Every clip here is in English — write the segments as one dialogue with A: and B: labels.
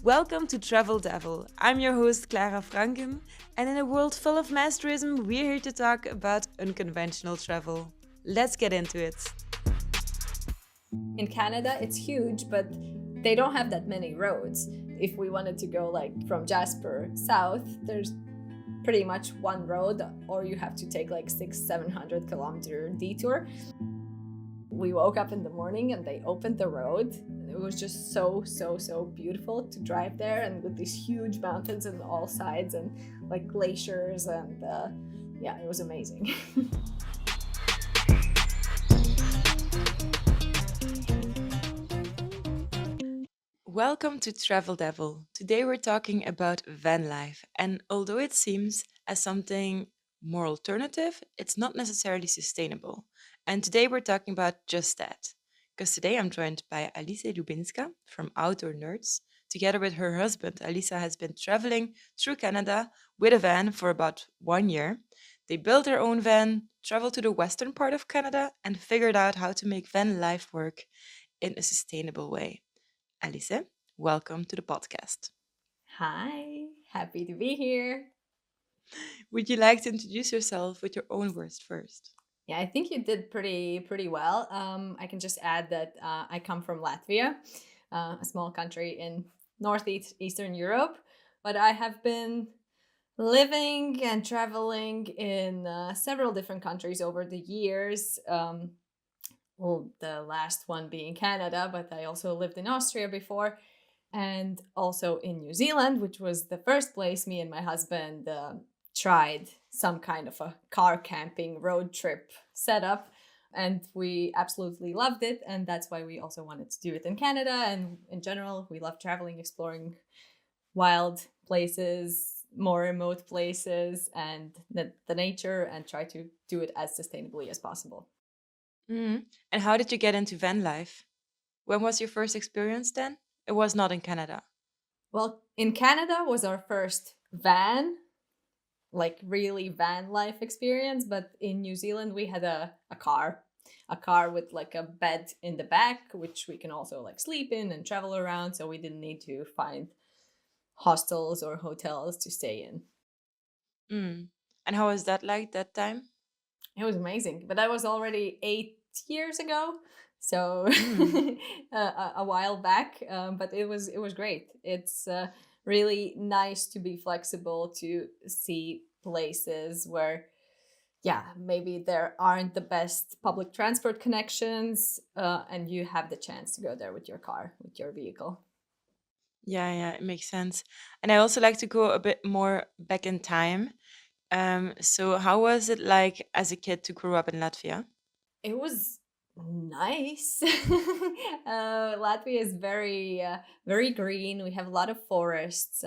A: Welcome to Travel Devil. I'm your host Clara Franken, and in a world full of mass tourism, we're here to talk about unconventional travel. Let's get into it.
B: In Canada, it's huge, but they don't have that many roads. If we wanted to go like from Jasper south, there's pretty much one road, or you have to take like 700 kilometer detour. We woke up in the morning and they opened the road. It was just so beautiful to drive there, and with these huge mountains on all sides and like glaciers, and yeah, it was amazing.
A: Welcome to Travel Devil. Today we're talking about van life, and although it seems as something more alternative, it's not necessarily sustainable. And today we're talking about just that. Because today I'm joined by Alise Lubinska from Outdoor Nerds. Together with her husband, Alisa has been traveling through Canada with a van for about 1 year. They built their own van, traveled to the western part of Canada, and figured out how to make van life work in a sustainable way. Alise, welcome to the podcast.
B: Hi, happy to be here.
A: Would you like to introduce yourself with your own words first?
B: Yeah, I think you did pretty well. I can just add that I come from Latvia, a small country in northeast Eastern Europe, but I have been living and traveling in several different countries over the years. Well, the last one being Canada, but I also lived in Austria before, and also in New Zealand, which was the first place me and my husband tried some kind of a car camping road trip setup. And we absolutely loved it. And that's why we also wanted to do it in Canada. And in general, we love traveling, exploring wild places, more remote places, and the nature, and try to do it as sustainably as possible.
A: And how did you get into van life? When was your first experience then? It was not in Canada.
B: Well, in Canada was our first van, like really van life experience, but in New Zealand we had a car with like a bed in the back, which we can also like sleep in and travel around, so we didn't need to find hostels or hotels to stay in.
A: Mm. And how was that like that time?
B: It was amazing, but that was already 8 years ago, so
A: Mm.
B: a while back. But it was great. It's really nice to be flexible, to see places where, yeah, maybe there aren't the best public transport connections, and you have the chance to go there with your car, with your vehicle.
A: Yeah, it makes sense. And I also like to go a bit more back in time. So how was it like as a kid to grow up in Latvia?
B: It was nice. Latvia is very green. We have a lot of forests.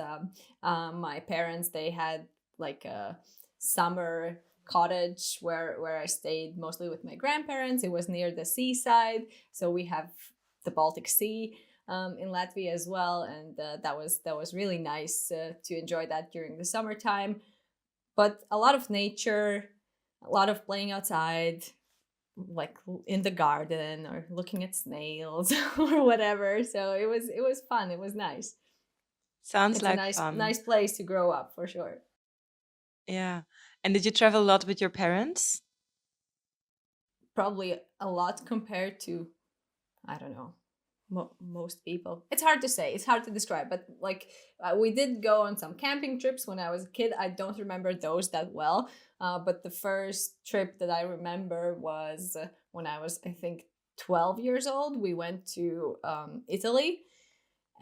B: My parents, they had like a summer cottage where I stayed mostly with my grandparents. It was near the seaside, so we have the Baltic Sea in Latvia as well, and that was really nice to enjoy that during the summertime. But a lot of nature, a lot of playing outside, like in the garden or looking at snails or whatever. So it was fun. It was nice.
A: Sounds
B: It's a
A: like
B: nice
A: fun.
B: place to grow up for sure.
A: Yeah. And did you travel a lot with your parents?
B: Probably a lot compared to, I don't know, most people. It's hard to say. It's hard to describe. But like we did go on some camping trips when I was a kid. I don't remember those that well. But the first trip that I remember was when I was, I think, 12 years old. We went to Italy,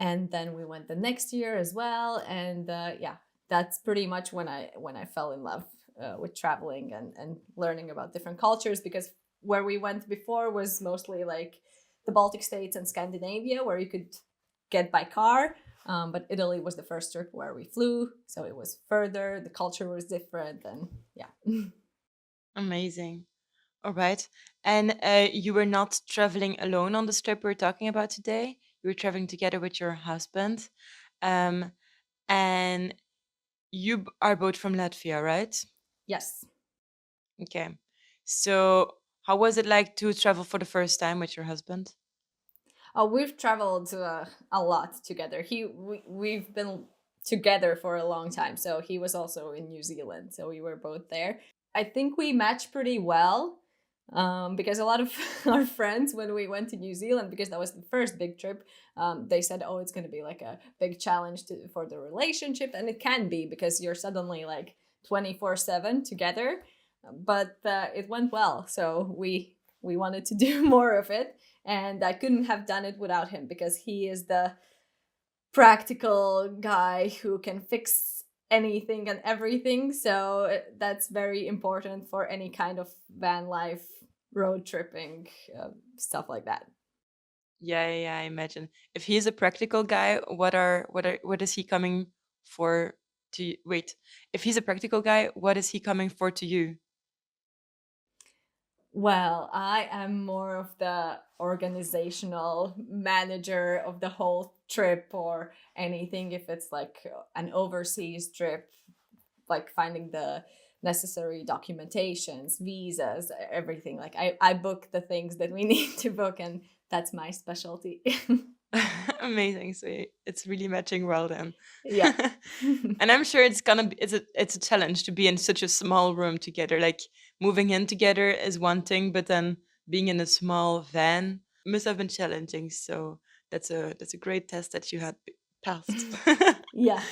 B: and then we went the next year as well. And yeah, that's pretty much when I fell in love with traveling and learning about different cultures, because where we went before was mostly like the Baltic states and Scandinavia, where you could get by car. But Italy was the first trip where we flew, so it was further. The culture was different, and yeah.
A: Amazing. All right. And you were not traveling alone on this trip we're talking about today. You were traveling together with your husband. Um, and are both from Latvia, right?
B: Yes.
A: Okay. So how was it like to travel for the first time with your husband?
B: Oh, we've traveled a lot together. We've been together for a long time. So he was also in New Zealand. So we were both there. I think we match pretty well, because a lot of our friends, when we went to New Zealand, because that was the first big trip, they said, "Oh, it's going to be like a big challenge for the relationship," and it can be because you're suddenly like 24/7 together. But it went well, so we wanted to do more of it, and I couldn't have done it without him because he is the practical guy who can fix anything and everything. So that's very important for any kind of van life, road tripping, stuff like that.
A: Yeah, yeah, yeah, I imagine. If he's a practical guy, what is he coming for to you? Wait, if he's a practical guy, what is he coming for to you?
B: Well, I am more of the organizational manager of the whole trip or anything. If it's like an overseas trip, like finding the necessary documentations, visas, everything. Like I book the things that we need to book, and that's my specialty.
A: Amazing. So it's really matching well then.
B: Yeah.
A: And I'm sure it's gonna be it's a challenge to be in such a small room together. Like moving in together is one thing, but then being in a small van must have been challenging. So that's a great test that you had passed.
B: Yeah.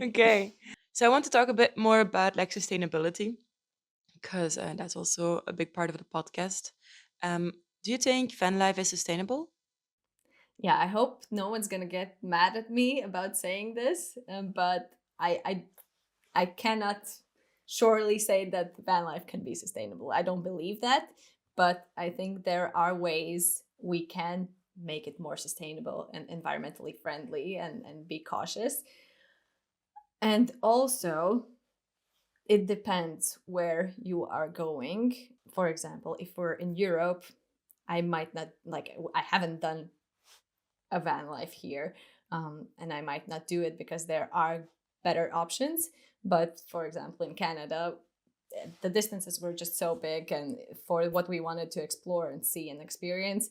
A: Okay. So I want to talk a bit more about like sustainability because that's also a big part of the podcast. Um, do you think van life is sustainable?
B: Yeah, I hope no one's gonna get mad at me about saying this, but I cannot surely say that van life can be sustainable. I don't believe that, but I think there are ways we can make it more sustainable and environmentally friendly, and be cautious. And also, it depends where you are going. For example, if we're in Europe, I might not like, I haven't done a van life here, and I might not do it because there are better options. But for example, in Canada, the distances were just so big, and for what we wanted to explore and see and experience,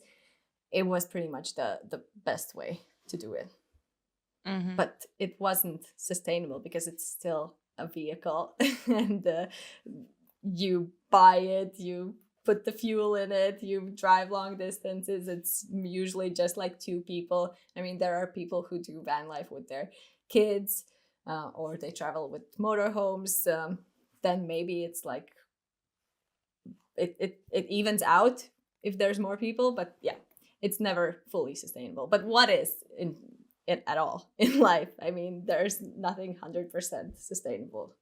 B: it was pretty much the best way to do it.
A: Hmm.
B: But it wasn't sustainable because it's still a vehicle, and you buy it, you put the fuel in it, you drive long distances. It's usually just like two people. I mean, there are people who do van life with their kids, or they travel with motorhomes. Then maybe it's like it evens out if there's more people. But yeah, it's never fully sustainable. But what is in it at all in life? I mean, there's nothing 100% sustainable.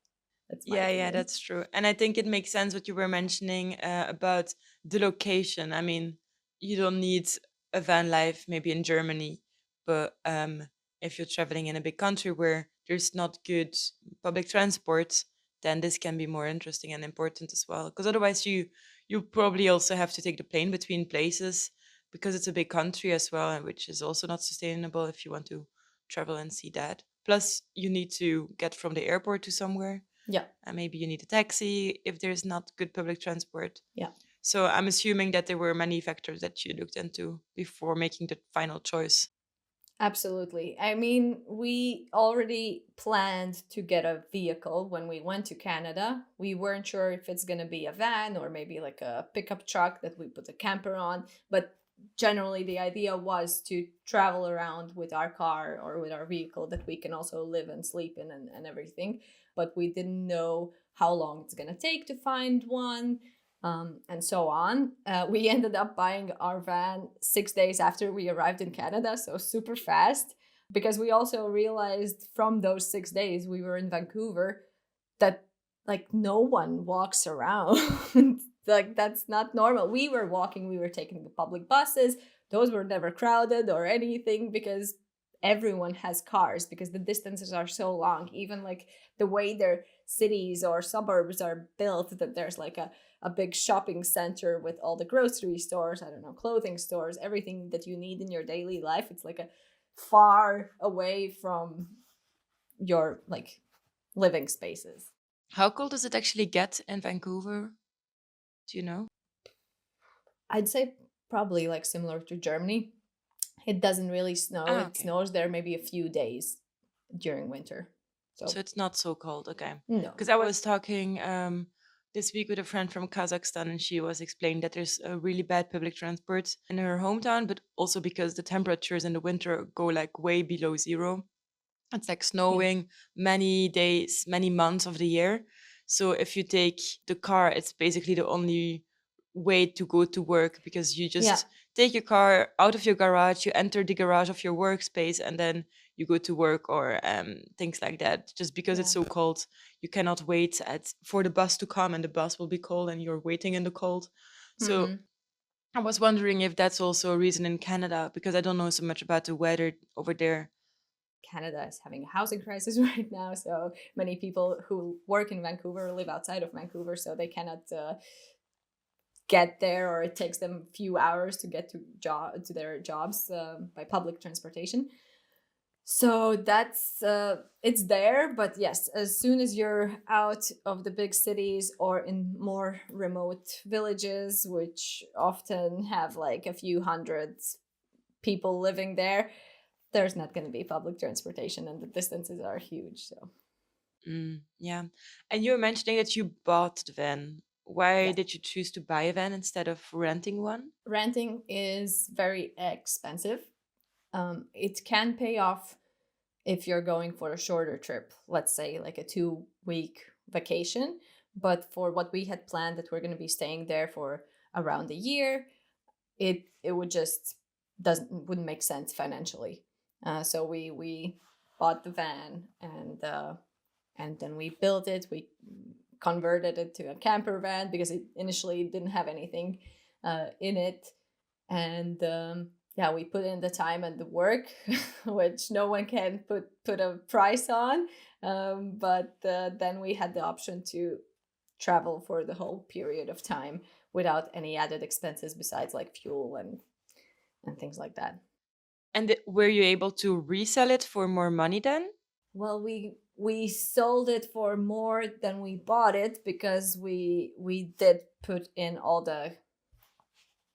B: That's my
A: Yeah, yeah,
B: opinion.
A: that's true. And I think it makes sense what you were mentioning about the location. I mean, you don't need a van life maybe in Germany, but if you're traveling in a big country where there's not good public transport, then this can be more interesting and important as well. Because otherwise, you probably also have to take the plane between places because it's a big country as well, and which is also not sustainable if you want to travel and see that. Plus, you need to get from the airport to somewhere,
B: Yeah,
A: and maybe you need a taxi if there's not good public transport.
B: yeah.
A: So I'm assuming that there were many factors that you looked into before making the final choice.
B: Absolutely. I mean, we already planned to get a vehicle when we went to Canada. We weren't sure if it's going to be a van or maybe like a pickup truck that we put a camper on. But generally, the idea was to travel around with our car or with our vehicle that we can also live and sleep in, and everything. But we didn't know how long it's going to take to find one, and so on. We ended up buying our van 6 days after we arrived in Canada, so super fast. Because we also realized from those 6 days we were in Vancouver that like no one walks around. Like that's not normal. We were walking, we were taking the public buses. Those were never crowded or anything because everyone has cars because the distances are so long. Even like the way their cities or suburbs are built, that there's like a big shopping center with all the grocery stores, I don't know, clothing stores, everything that you need in your daily life. It's like a far away from your like living spaces.
A: How cold does it actually get in Vancouver? Do you know?
B: I'd say probably like similar to Germany. It doesn't really snow.
A: Ah,
B: It
A: okay.
B: snows there maybe a few days during winter.
A: So
B: So
A: it's not so cold, okay.
B: no.
A: Because I was talking this week with a friend from Kazakhstan, and she was explaining that there's a really bad public transport in her hometown, but also because the temperatures in the winter go like way below zero. It's like
B: Yeah.
A: snowing many days, many months of the year. So if you take the car, it's basically the only way to go to work, because you
B: Yeah.
A: just take your car out of your garage, you enter the garage of your workspace, and then you go to work, or things like that. Just because it's
B: Yeah.
A: so cold, you cannot wait for the bus to come, and the bus will be cold, and you're waiting in the cold. So
B: Hmm.
A: I was wondering if that's also a reason in Canada, because I don't know so much about the weather over there.
B: Canada is having a housing crisis right now, so many people who work in Vancouver live outside of Vancouver, so they cannot get there, or it takes them a few hours to get to their jobs by public transportation. So that's it's there, but yes, as soon as you're out of the big cities or in more remote villages, which often have like a few hundred people living there, there's not going to be public transportation, and the distances are huge. So
A: Yeah. And you were mentioning that you bought the van. Why
B: yes,
A: did you choose to buy a van instead of renting one?
B: renting is very expensive. It can pay off if you're going for a shorter trip, let's say like a 2 week vacation. But for what we had planned, that we're going to be staying there for around a year, it would just doesn't wouldn't make sense financially. So we bought the van, and then we built it. We converted it to a camper van because it initially didn't have anything in it, and yeah, we put in the time and the work, which no one can put a price on. But then we had the option to travel for the whole period of time without any added expenses besides like fuel and things like that.
A: And were you able to resell it for more money then?
B: Well, we sold it for more than we bought it because we did put in all the,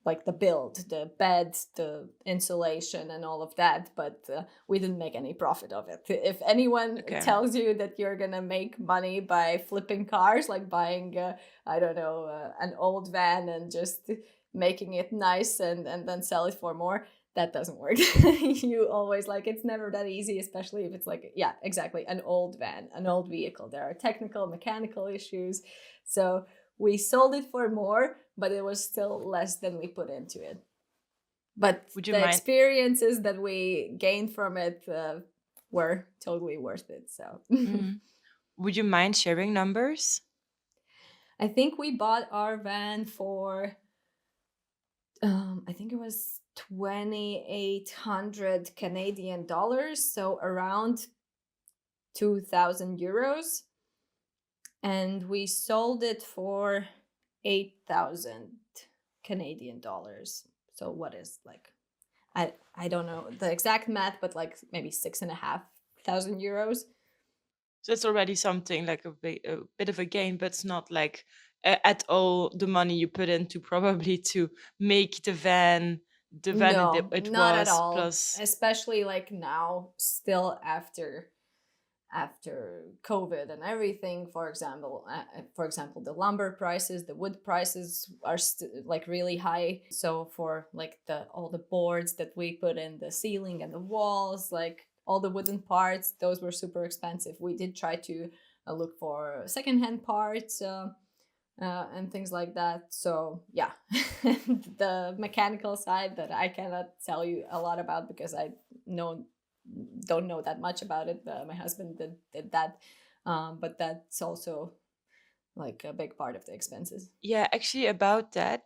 B: like, the build, the bed, the insulation, and all of that, but we didn't make any profit of it. If anyone
A: Okay.
B: tells you that you're gonna make money by flipping cars, like buying, I don't know, an old van and just making it nice and then sell it for more, that doesn't work. You always, like, it's never that easy, especially if it's like, yeah, exactly, an old van, an old vehicle. There are technical, mechanical issues. So we sold it for more, but it was still less than we put into it. But
A: Would you
B: the
A: mind?
B: experiences that we gained from it were totally worth it. So
A: Mm, would you mind sharing numbers?
B: I think we bought our van for, I think it was 2,800 Canadian dollars, so around 2,000 euros, and we sold it for 8,000 Canadian dollars. So what is like, I don't know the exact math, but like maybe 6,500 euros.
A: So it's already something like a bit of a gain, but it's not like at all the money you put into probably to make the van
B: No,
A: it
B: not at
A: was
B: all.
A: plus.
B: Especially like now, still after COVID and everything. For example, the lumber prices, the wood prices are like really high. So for like the all the boards that we put in the ceiling and the walls, like all the wooden parts, those were super expensive. We did try to look for secondhand parts. And things like that. So yeah, the mechanical side that I cannot tell you a lot about because I know don't know that much about it. My husband did that, but that's also like a big part of the expenses.
A: Yeah, actually, about that,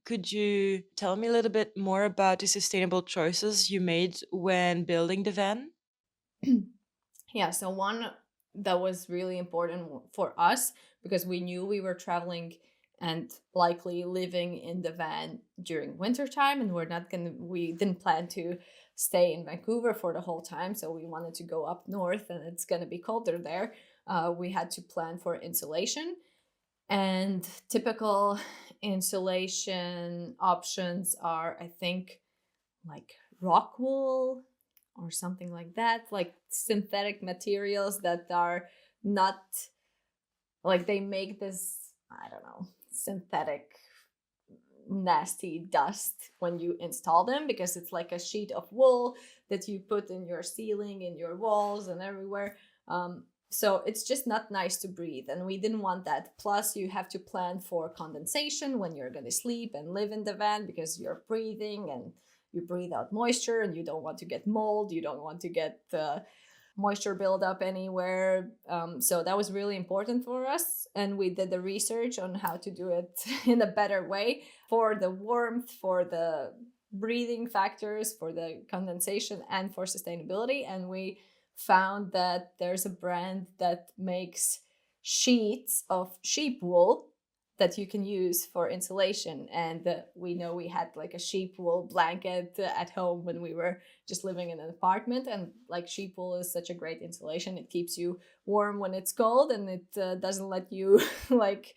A: could you tell me a little bit more about the sustainable choices you made when building the van?
B: Yeah, so one that was really important for us, because we knew we were traveling and likely living in the van during winter time, and we didn't plan to stay in Vancouver for the whole time, so we wanted to go up north and it's going to be colder there. We had to plan for insulation, and typical insulation options are, I think, like rock wool or something like that, like synthetic materials that are not like, they make this, I don't know, synthetic nasty dust when you install them, because it's like a sheet of wool that you put in your ceiling, in your walls, and everywhere. So it's just not nice to breathe, and we didn't want that. Plus, you have to plan for condensation when you're going to sleep and live in the van, because you're breathing and you breathe out moisture, and you don't want to get mold, you don't want to get moisture buildup anywhere. So that was really important for us. And we did the research on how to do it in a better way for the warmth, for the breathing factors, for the condensation, and for sustainability. And we found that there's a brand that makes sheets of sheep wool that you can use for insulation. And we know we had like a sheep wool blanket at home when we were just living in an apartment. And like, sheep wool is such a great insulation. It keeps you warm when it's cold, and it doesn't let you like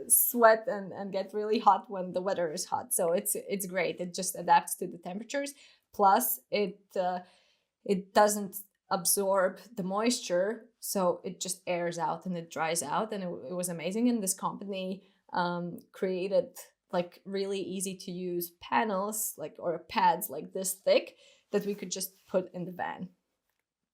B: sweat and get really hot when the weather is hot. So it's great. It just adapts to the temperatures. Plus, it doesn't absorb the moisture, so it just airs out and it dries out. And it was amazing. And this company created like really easy to use panels, like, or pads like this thick, that we could just put in the van.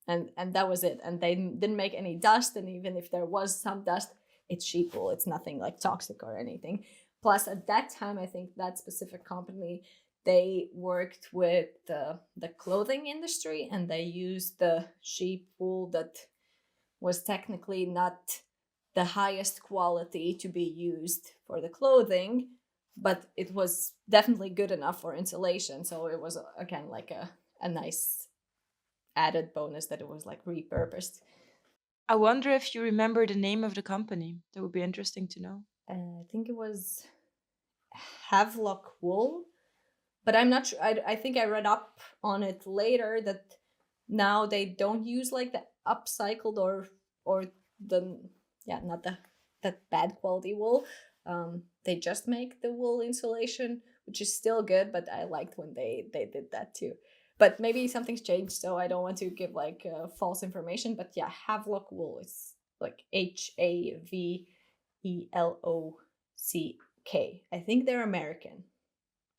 B: And that was it. And they didn't make any dust, and even if there was some dust, it's sheep wool, it's nothing like toxic or anything. Plus, at that time, I think that specific company, they worked with the clothing industry, and they used the sheep wool that was technically not the highest quality to be used for the clothing, but it was definitely good enough for insulation. So it was, again, like a nice added bonus that it was like repurposed.
A: I wonder if you remember the name of the company. That would be interesting to know.
B: I think it was Havelock wool, but I'm not sure. I think I read up on it later that now they don't use like the upcycled or the, yeah, not the that bad quality wool. They just make the wool insulation, which is still good, but I liked when they did that too. But maybe something's changed, so I don't want to give like false information. But yeah, Havelock wool is like Havelock. I think they're American,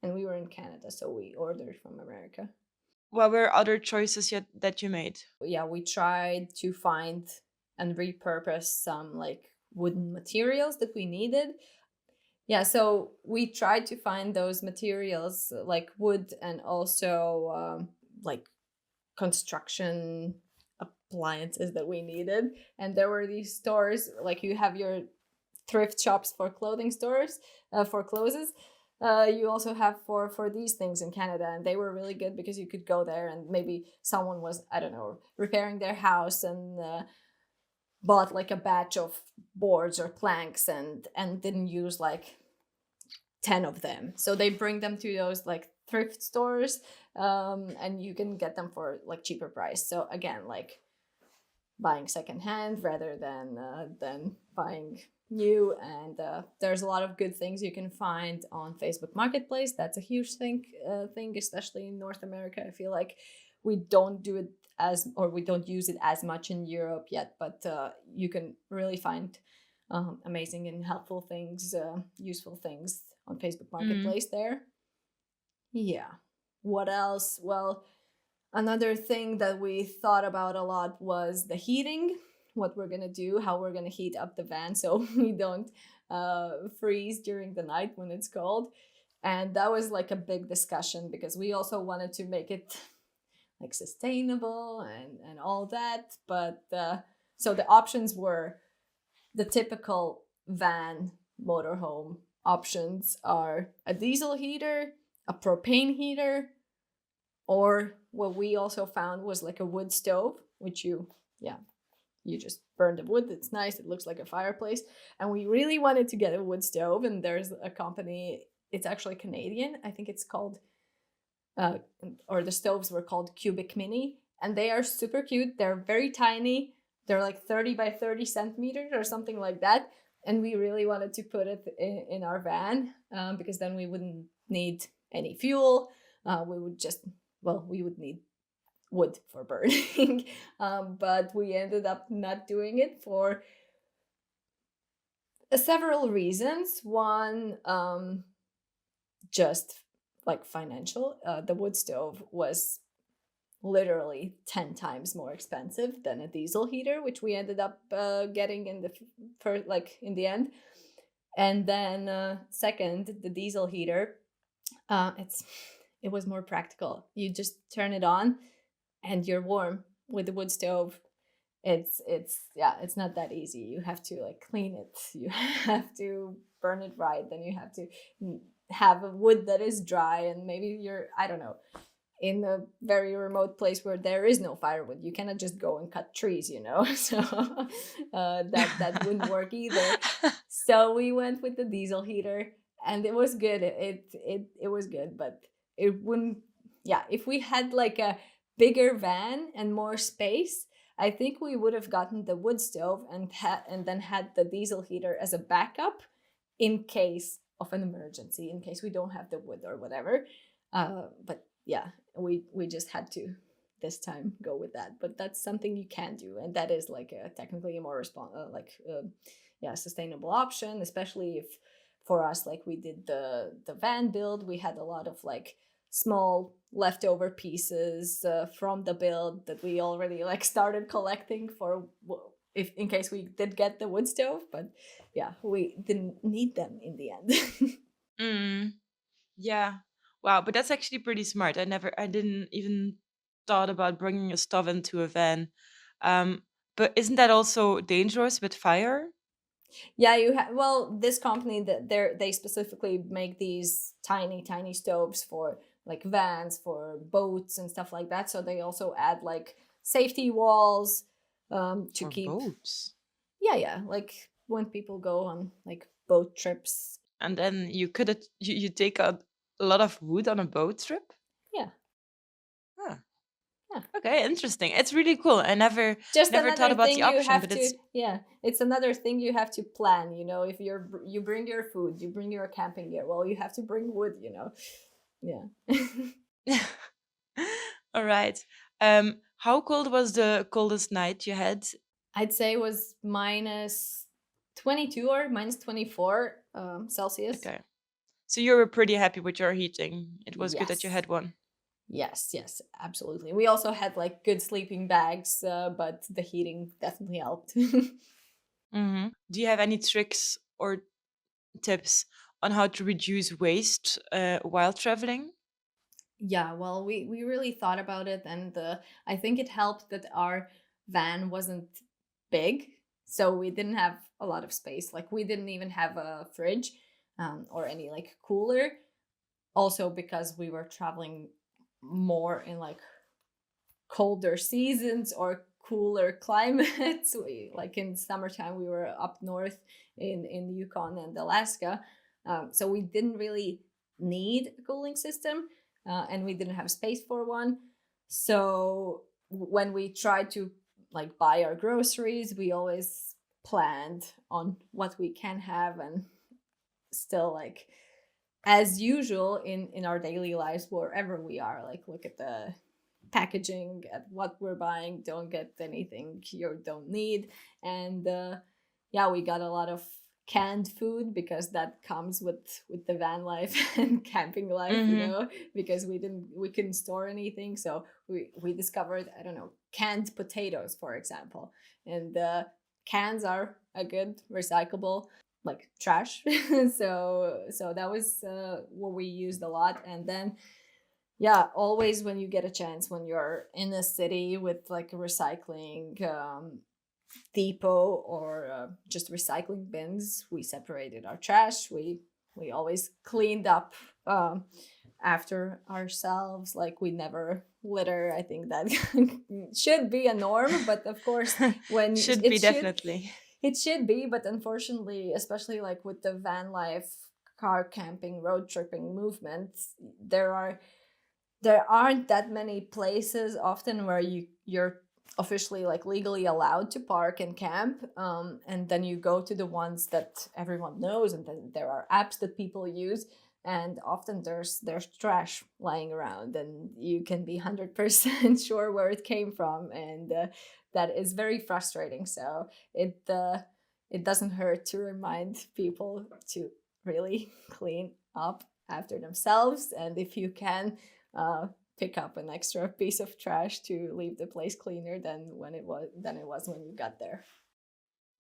B: and we were in Canada, so we ordered from America.
A: What were other choices yet that you made?
B: Yeah, we tried to find and repurpose some like wooden materials that we needed. Yeah, so we tried to find those materials like wood, and also like construction appliances that we needed. And there were these stores, like you have your thrift shops for clothing stores, for clothes. You also have for these things in Canada, and they were really good because you could go there, and maybe someone was, I don't know, repairing their house, and bought like a batch of boards or planks, and didn't use like 10 of them, so they bring them to those like thrift stores, and you can get them for like cheaper price. So again, like buying secondhand rather than buying new. And there's a lot of good things you can find on Facebook Marketplace. That's a huge thing, especially in North America. I feel like we don't do it as, or we don't use it as much in Europe yet, but you can really find amazing and helpful things, useful things on Facebook
A: Mm.
B: Marketplace there. Yeah. What else? Well, another thing that we thought about a lot was the heating, what we're going to do, how we're going to heat up the van so we don't freeze during the night when it's cold. And that was like a big discussion, because we also wanted to make it like sustainable and all that. But so the options were the typical van motorhome options are a diesel heater, a propane heater, or what we also found was like a wood stove, which yeah, you just burn the wood. It's nice. It looks like a fireplace. And we really wanted to get a wood stove. And there's a company, it's actually Canadian. I think it's called, or the stoves were called Cubic Mini. And they are super cute. They're very tiny. They're like 30 by 30 centimeters or something like that. And we really wanted to put it in our van, because then we wouldn't need any fuel. We would just well, we would need wood for burning. But we ended up not doing it for several reasons. One, just like financial. The wood stove was literally 10 times more expensive than a diesel heater, which we ended up getting in the first, like in the end. And then second, the diesel heater, it's it was more practical. You just turn it on and you're warm. With the wood stove, it's yeah, it's not that easy. You have to like clean it, you have to burn it right, then you have to have a wood that is dry, and maybe you're, I don't know, in a very remote place where there is no firewood. You cannot just go and cut trees, you know. So that wouldn't work either. So we went with the diesel heater, and it was good. It was good, but it wouldn't. Yeah, if we had like a bigger van and more space, I think we would have gotten the wood stove and then had the diesel heater as a backup in case of an emergency, in case we don't have the wood or whatever. But yeah, we just had to this time go with that. But that's something you can do, and that is like technically a more yeah, sustainable option, especially if for us, like we did the van build, we had a lot of like small leftover pieces from the build that we already like started collecting for if in case we did get the wood stove. But yeah, we didn't need them in the end.
A: Mm, yeah. Wow, but that's actually pretty smart. I didn't even thought about bringing a stove into a van. Um, but isn't that also dangerous with fire?
B: Yeah, you have, well, this company that they specifically make these tiny stoves for like vans, for boats and stuff like that. So they also add like safety walls to
A: For
B: keep,
A: boats.
B: yeah, like when people go on like boat trips.
A: And then you take a lot of wood on a boat trip?
B: Yeah,
A: Huh.
B: yeah.
A: Okay, interesting. It's really cool. I
B: Just
A: never thought
B: another
A: about the
B: thing you
A: option,
B: have
A: but
B: to,
A: it's
B: yeah, it's another thing you have to plan, you know. If you bring your food, you bring your camping gear, well, you have to bring wood, you know. Yeah.
A: all right. How cold was the coldest night you had?
B: I'd say it was minus 22 or minus 24 Celsius.
A: Okay. So you were pretty happy with your heating. It was good that you
B: Yes.
A: had one.
B: Yes, absolutely. We also had like good sleeping bags, but the heating definitely helped.
A: Do you have any tricks or tips on how to reduce waste while traveling?
B: Yeah, well, we really thought about it, and I think it helped that our van wasn't big, so we didn't have a lot of space. Like we didn't even have a fridge or any like cooler. Also, because we were traveling more in like colder seasons or cooler climates. We, like in summertime, we were up north in Yukon and Alaska, so we didn't really need a cooling system, and we didn't have space for one. So when we tried to like buy our groceries, we always planned on what we can have, and still like as usual in our daily lives wherever we are, like look at the packaging, at what we're buying, don't get anything you don't need. And yeah, we got a lot of canned food because that comes with the van life and camping life, you
A: Mm-hmm.
B: know, because we couldn't store anything. So we discovered, I don't know, canned potatoes, for example. And cans are a good recyclable like trash. So that was what we used a lot. And then yeah, always when you get a chance, when you're in a city with like a recycling depot or just recycling bins, we separated our trash. We always cleaned up after ourselves. Like we never litter. I think that should be a norm, but of course, when
A: Should be definitely.
B: it should be, but unfortunately, especially like with the van life, car camping, road tripping movement, there are there aren't that many places often where you're officially like legally allowed to park and camp, and then you go to the ones that everyone knows, and then there are apps that people use. and often there's trash lying around, and you can be 100% sure where it came from, and that is very frustrating. So it doesn't hurt to remind people to really clean up after themselves, and if you can, uh, pick up an extra piece of trash to leave the place cleaner than it was when you got there.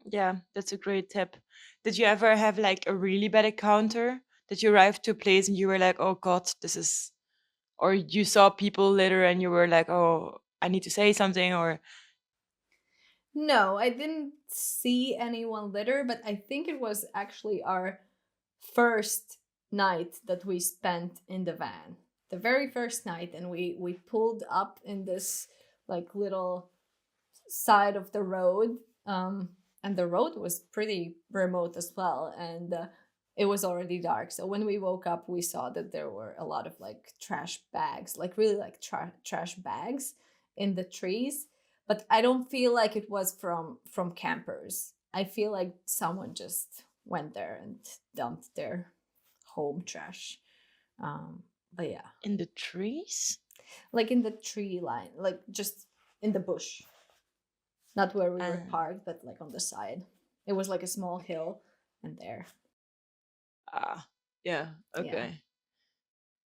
A: Yeah, that's a great tip. Did you ever have like a really bad encounter that you arrived to a place and you were like, oh God, this is, or you saw people litter and you were like, oh, I need to say something, or
B: No, I didn't see anyone litter, but I think it was actually our first night that we spent in the van. The very first night, and we pulled up in this like little side of the road, and the road was pretty remote as well, and it was already dark. So when we woke up, we saw that there were a lot of like trash bags, like really like trash bags in the trees. But I don't feel like it was from campers. I feel like someone just went there and dumped their home trash. But yeah,
A: in the trees?
B: like in the tree line, like just in the bush. Not where we were
A: Uh,
B: parked, but like on the side. It was like a small hill, and there.
A: ah, yeah,
B: Yeah.
A: okay.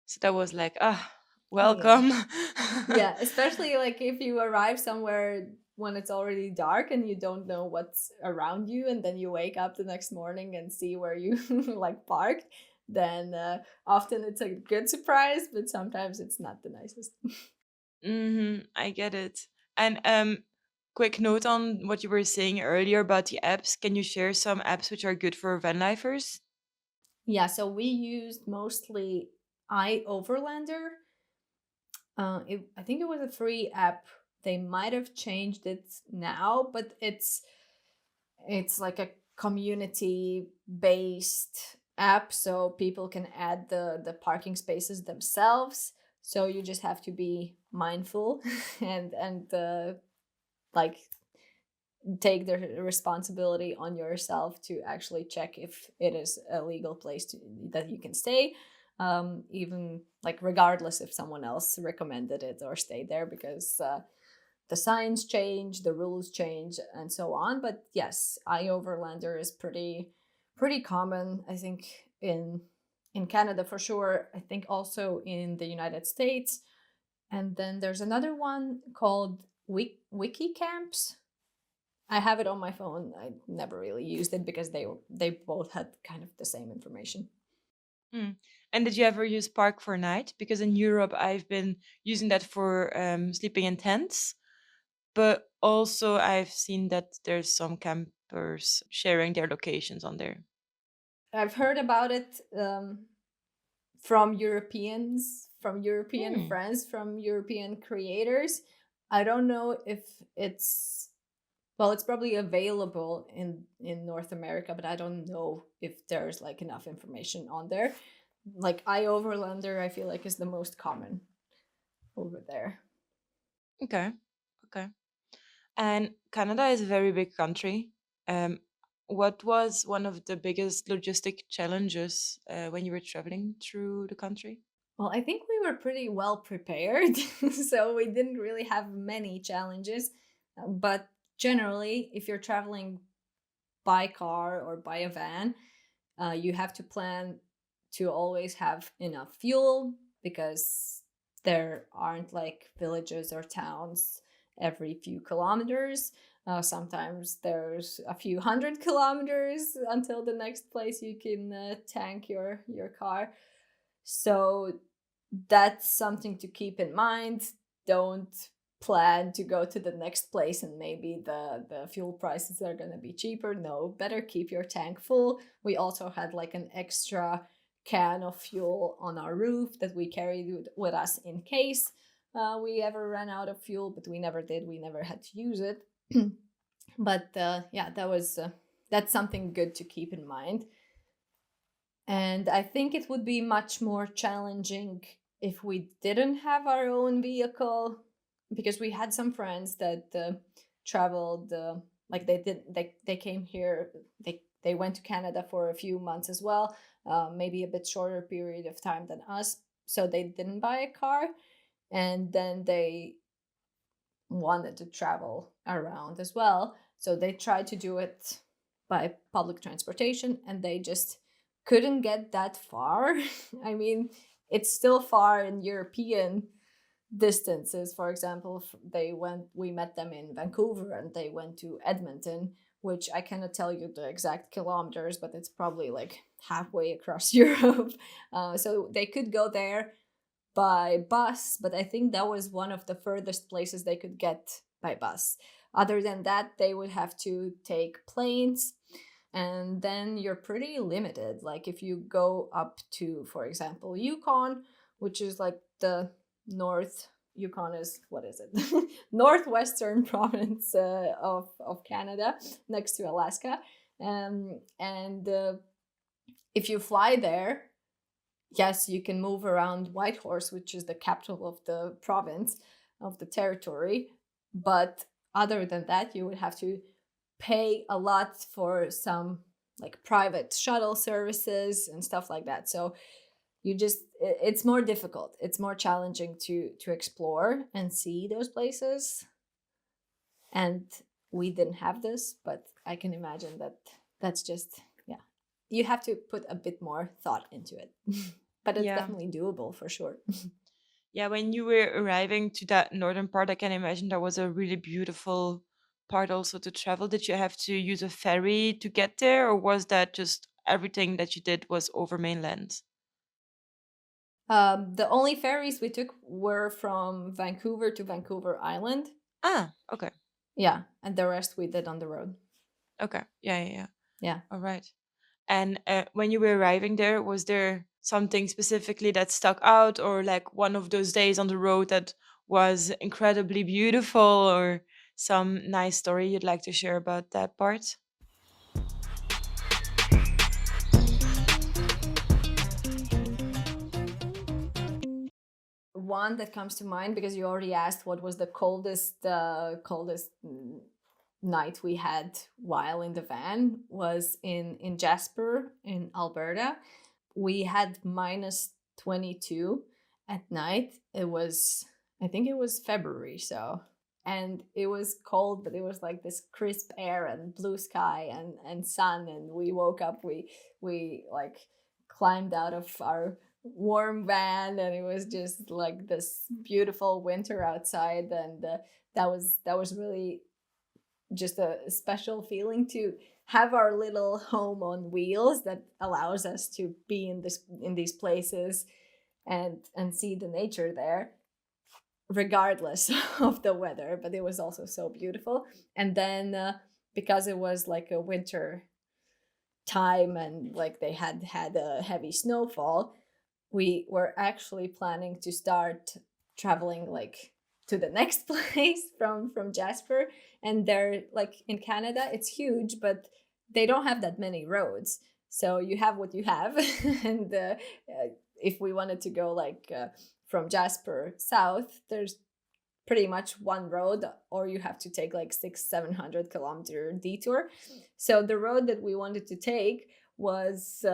A: So that was like, ah,
B: Yeah.
A: welcome.
B: Yeah. Especially like if you arrive somewhere when it's already dark and you don't know what's around you, and then you wake up the next morning and see where you like parked, then often it's a good surprise, but sometimes it's not the nicest.
A: I get it. And quick note on what you were saying earlier about the apps. Can you share some apps which are good for van lifers?
B: Yeah. So we used mostly iOverlander. I think it was a free app. They might have changed it now, but it's like a community based app, so people can add the parking spaces themselves. So you just have to be mindful and like take the responsibility on yourself to actually check if it is a legal place that you can stay, even like regardless if someone else recommended it or stayed there, because the signs change, the rules change, and so on. But yes, iOverlander is pretty common, I think, in Canada for sure. I think also in the United States. And then there's another one called Wikicamps. I have it on my phone. I never really used it because they both had kind of the same information.
A: Hmm. And did you ever use Park for Night? Because in Europe, I've been using that for sleeping in tents, but also I've seen that there's some campers sharing their locations on there.
B: I've heard about it, from European
A: Hmm.
B: friends, from European creators. I don't know if it's, well, it's probably available in North America, but I don't know if there's like enough information on there. Like iOverlander, I feel like is the most common over there.
A: Okay. Okay. And Canada is a very big country. Um, what was one of the biggest logistic challenges when you were traveling through the country?
B: Well, I think we were pretty well prepared, so we didn't really have many challenges. But generally, if you're traveling by car or by a van, you have to plan to always have enough fuel, because there aren't like villages or towns every few kilometers. Sometimes there's a few hundred kilometers until the next place you can tank your car. So that's something to keep in mind. Don't plan to go to the next place and maybe the fuel prices are going to be cheaper. No, better keep your tank full. We also had like an extra can of fuel on our roof that we carried with us in case we ever ran out of fuel, but we never did. We never had to use it. But yeah, that's something good to keep in mind. And I think it would be much more challenging if we didn't have our own vehicle, because we had some friends that traveled, like they came here, they went to Canada for a few months as well. maybe a bit shorter period of time than us. So they didn't buy a car, and then they wanted to travel around as well. So they tried to do it by public transportation, and they just couldn't get that far. I mean, it's still far in European distances. For example, we met them in Vancouver and they went to Edmonton, which I cannot tell you the exact kilometers, but it's probably like halfway across Europe. So they could go there by bus, but I think that was one of the furthest places they could get by bus. Other than that, they would have to take planes, and then you're pretty limited. Like if you go up to, for example, Yukon, which is like the north. Yukon is, what is it? Northwestern province of Canada, next to Alaska. And if you fly there, yes, you can move around Whitehorse, which is the capital of the province, of the territory. But other than that, you would have to pay a lot for some like private shuttle services and stuff like that. So it's more difficult. It's more challenging to explore and see those places. And we didn't have this, but I can imagine that that's just, yeah, you have to put a bit more thought into it. But it's
A: Yeah.
B: definitely doable for sure.
A: Yeah, when you were arriving to that northern part, I can imagine that was a really beautiful part also to travel. Did you have to use a ferry to get there, or was that just everything that you did was over mainland?
B: The only ferries we took were from Vancouver to Vancouver Island.
A: Ah, okay.
B: Yeah, and the rest we did on the road.
A: Okay. Yeah, yeah, yeah.
B: Yeah.
A: All right. And when you were arriving there, was there something specifically that stuck out, or like one of those days on the road that was incredibly beautiful, or some nice story you'd like to share about that part?
B: One that comes to mind, because you already asked what was the coldest night we had while in the van, was in Jasper in Alberta. We had minus 22 at night. It was, I think it was February, so, and it was cold, but it was like this crisp air and blue sky and sun. And we woke up, we like climbed out of our warm van, and it was just like this beautiful winter outside. And that was really just a special feeling to have our little home on wheels that allows us to be in these places and see the nature there regardless of the weather. But it was also so beautiful. And then because it was like a winter time, and like they had a heavy snowfall, we were actually planning to start traveling like to the next place from Jasper. And they're like, in Canada it's huge, but they don't have that many roads, so you have what you have. And if we wanted to go like from Jasper south, there's pretty much one road, or you have to take like 600-700 kilometer detour. So the road that we wanted to take was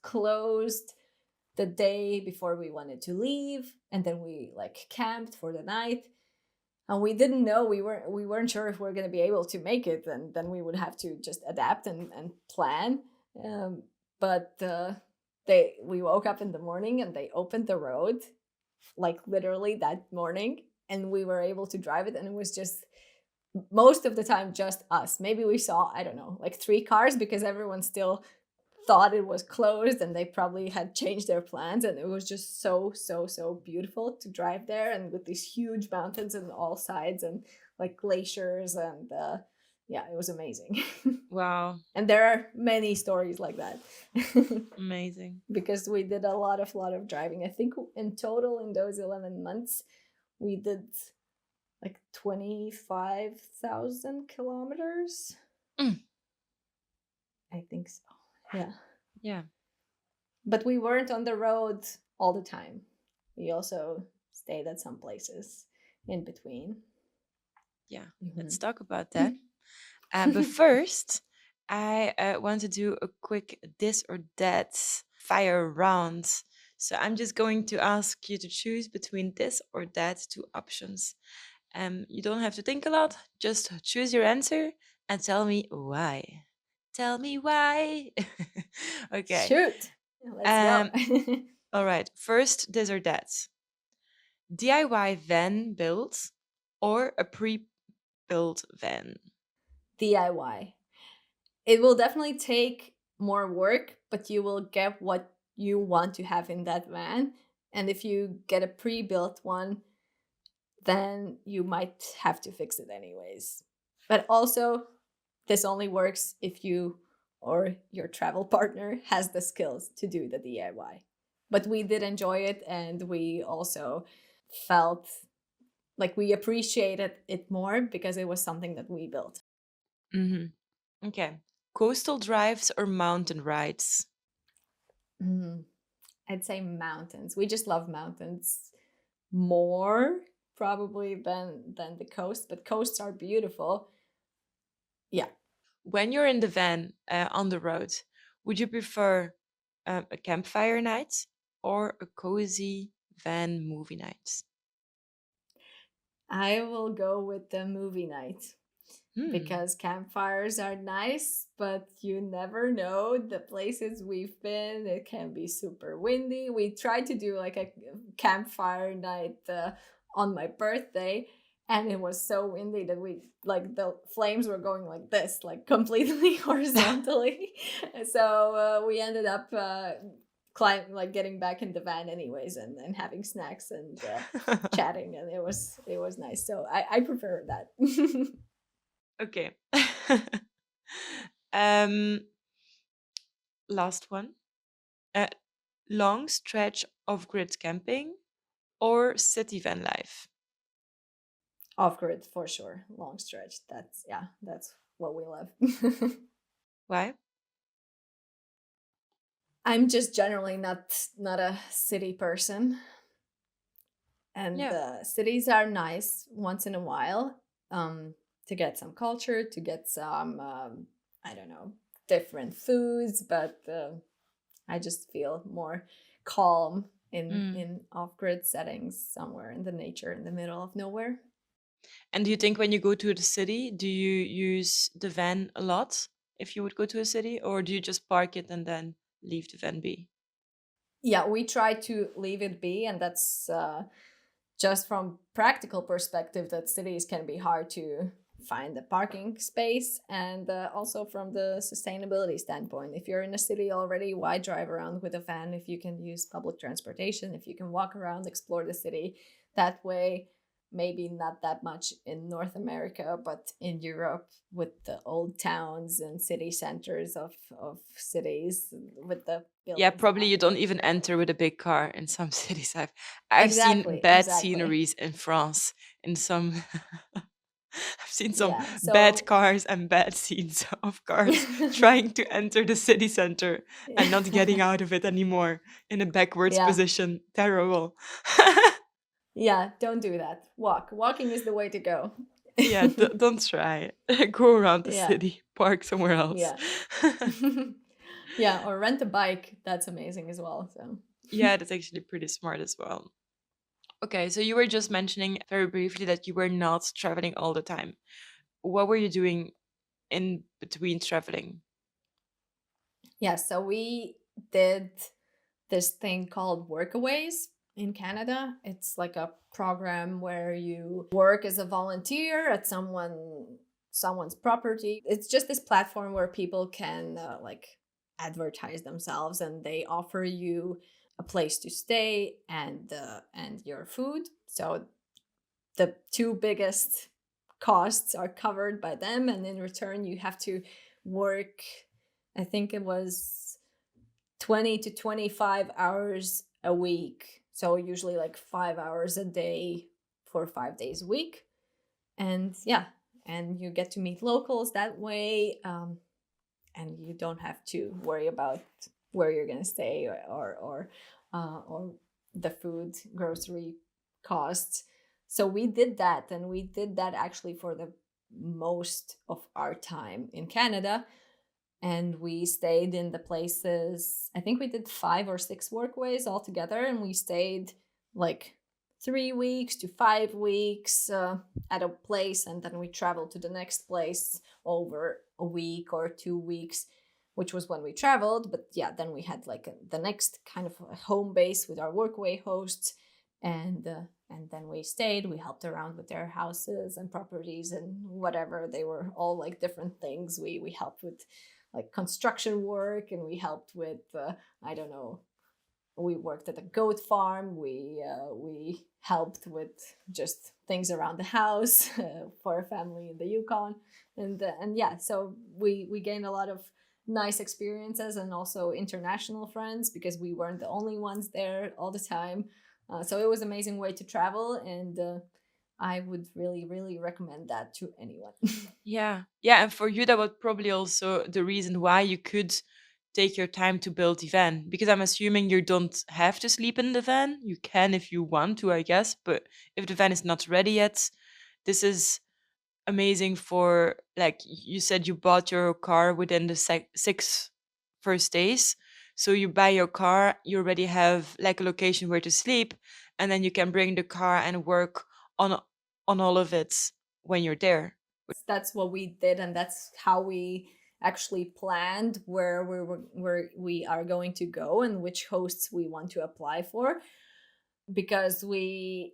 B: closed the day before we wanted to leave, and then we like camped for the night. And we didn't know, we weren't sure if we are going to be able to make it, and then we would have to just adapt and plan. But we woke up in the morning and they opened the road, like literally that morning, and we were able to drive it. And it was just, most of the time, just us. Maybe we saw, I don't know, like 3 cars, because everyone still thought it was closed and they probably had changed their plans. And it was just so beautiful to drive there, and with these huge mountains on all sides, and like glaciers. And yeah, it was amazing.
A: Wow,
B: And there are many stories like that.
A: amazing.
B: Because we did a lot of driving. I think in total in those 11 months we did like 25,000 kilometers.
A: Mm,
B: I think so. Yeah.
A: yeah,
B: But we weren't on the road all the time. We also stayed at some places in between.
A: yeah. Let's
B: Mhm.
A: talk about that. But first, I want to do a quick this or that fire round. So I'm just going to ask you to choose between this or that two options. You don't have to think a lot. Just choose your answer and tell me why. Tell me why. Okay.
B: Shoot, let's go.
A: Um. All right. First, this or that. DIY van build or a pre-built van.
B: DIY. It will definitely take more work, but you will get what you want to have in that van. And if you get a pre-built one, then you might have to fix it anyways. But also, this only works if you or your travel partner has the skills to do the DIY. But we did enjoy it, and we also felt like we appreciated it more because it was something that we built.
A: Hmm. Okay. Coastal drives or mountain rides?
B: Mm, I'd say mountains. We just love mountains more probably than the coast, but coasts are beautiful. Yeah,
A: When you're in the van on the road, would you prefer a campfire night or a cozy van movie night?
B: I will go with the movie night
A: Hmm.
B: because campfires are nice, but you never know the places we've been. It can be super windy. We tried to do like a campfire night on my birthday, and it was so windy that we like the flames were going like this, like completely horizontally. So we ended up like getting back in the van anyways, and having snacks and chatting, and it was nice. So I prefer that.
A: Okay. um, last one. A long stretch of grid camping or city van life?
B: Off grid for sure. Long stretch. That's yeah, that's what we love.
A: Why?
B: I'm just generally not a city person, and
A: Yeah.
B: the cities are nice once in a while um, to get some culture, to get some I don't know different foods, but I just feel more calm
A: Mm.
B: in off grid settings somewhere in the nature in the middle of nowhere.
A: And do you think when you go to the city, do you use the van a lot if you would go to a city, or do you just park it and then leave the van be?
B: Yeah, we try to leave it be, and that's just from practical perspective that cities can be hard to find a parking space, and also from the sustainability standpoint, if you're in a city already, why drive around with a van if you can use public transportation, if you can walk around, explore the city that way? Maybe not that much in North America, but in Europe, with the old towns and city centers of cities, with the
A: Yeah,
B: buildings
A: probably you
B: around
A: don't
B: them.
A: even enter with a big car in some cities. I've seen
B: Exactly,
A: bad
B: exactly.
A: sceneries in France in some I've seen some
B: Yeah,
A: bad
B: so
A: cars and bad scenes of cars trying to enter the city center and not getting out of it anymore in a backwards
B: yeah,
A: position. Terrible.
B: yeah, don't do that. Walking is the way to go.
A: Yeah, don't try. Go around the
B: Yeah,
A: city, park somewhere else.
B: yeah. Yeah, or rent a bike, that's amazing as well. So
A: Yeah, that's actually pretty smart as well. Okay, so you were just mentioning very briefly that you were not traveling all the time. What were you doing in between traveling?
B: yeah, so we did this thing called Workaways in Canada. It's like a program where you work as a volunteer at someone's property. It's just this platform where people can like advertise themselves, and they offer you a place to stay and your food. So the two biggest costs are covered by them, and in return you have to work, I think it was 20 to 25 hours a week. So usually like 5 hours a day for 5 days a week. And yeah, and you get to meet locals that way. And you don't have to worry about where you're going to stay or the food, grocery costs. So we did that, and we did that actually for the most of our time in Canada. and we stayed in the places. I think we did 5 or 6 workways all together, and we stayed like 3 weeks to 5 weeks at a place, and then we traveled to the next place over a week or 2 weeks, which was when we traveled. But yeah, then we had like the next kind of a home base with our workaway hosts, and then we stayed. We helped around with their houses and properties and whatever. They were all like different things. We helped with like construction work, and we helped with I don't know. We worked at a goat farm. We helped with just things around the house for a family in the Yukon, and yeah, so we gained a lot of nice experiences and also international friends because we weren't the only ones there all the time. So it was an amazing way to travel, and I would really recommend that to anyone.
A: Yeah. Yeah, and for you that was probably also the reason why you could take your time to build the van, because I'm assuming you don't have to sleep in the van. You can if you want to, I guess, but if the van is not ready yet, this is amazing. For like you said, you bought your car within the 6 first days, so you buy your car, you already have like a location where to sleep, and then you can bring the car and work on all of it when you're there.
B: That's what we did, and that's how we actually planned where we are going to go and which hosts we want to apply for, because we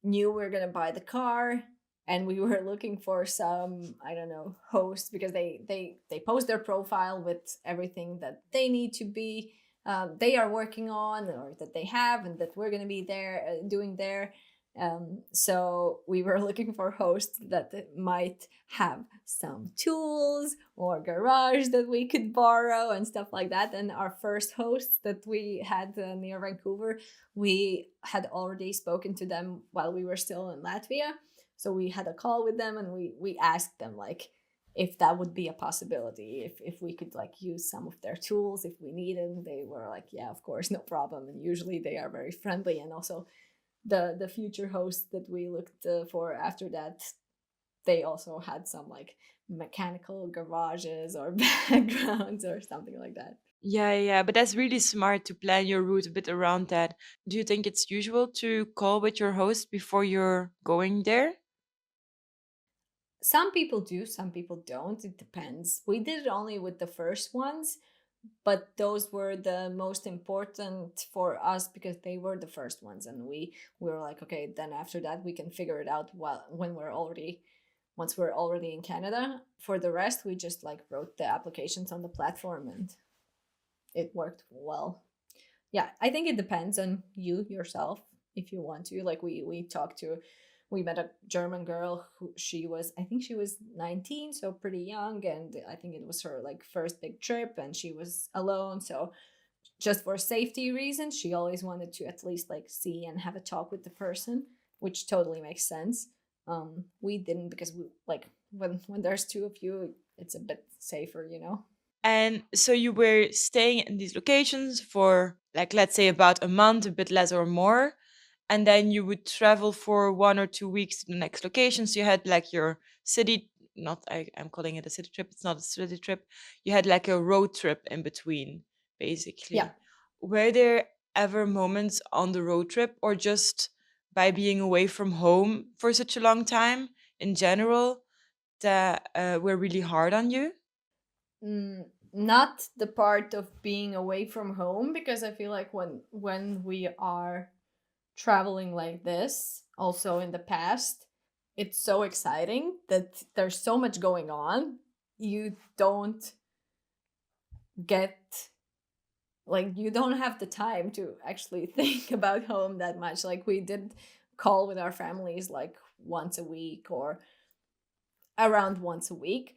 B: knew we were going to buy the car, and we were looking for some, I don't know, hosts, because they post their profile with everything that they need to be, they are working on, or that they have, and that we're going to be there doing there. So we were looking for hosts that might have some tools or garage that we could borrow and stuff like that. And our first host that we had near Vancouver, we had already spoken to them while we were still in Latvia. So we had a call with them, and we asked them like if that would be a possibility, if we could like use some of their tools if we needed. And they were like, yeah, of course, no problem. And usually they are very friendly. And also the future hosts that we looked for after that, they also had some like mechanical garages or backgrounds or something like that.
A: Yeah, yeah, but that's really smart to plan your route a bit around that. Do you think it's usual to call with your host before you're going there?
B: Some people do, some people don't. It depends. We did it only with the first ones, but those were the most important for us because they were the first ones, and we were like, okay, then after that we can figure it out while when we're already once we're already in Canada. For the rest, we just like wrote the applications on the platform, and it worked well. Yeah, I think it depends on you yourself if you want to. Like we met a German girl who she was, I think she was 19, so pretty young, and I think it was her like first big trip, and she was alone. So just for safety reasons, she always wanted to at least like see and have a talk with the person, which totally makes sense. We didn't, because we like when there's two of you, it's a bit safer, you know.
A: And so you were staying in these locations for, like, let's say about a month, a bit less or more. And then you would travel for 1 or 2 weeks to the next location. So you had like your city, not, I'm calling it a city trip. It's not a city trip. You had like a road trip in between,
B: Yeah.
A: basically. Were there ever moments on the road trip, or just by being away from home for such a long time in general, that were really hard on you?
B: Not the part of being away from home, because I feel like when we are traveling like this, also in the past, it's so exciting that there's so much going on. You don't get like you don't have the time to actually think about home that much. Like we did call with our families like once a week or around once a week,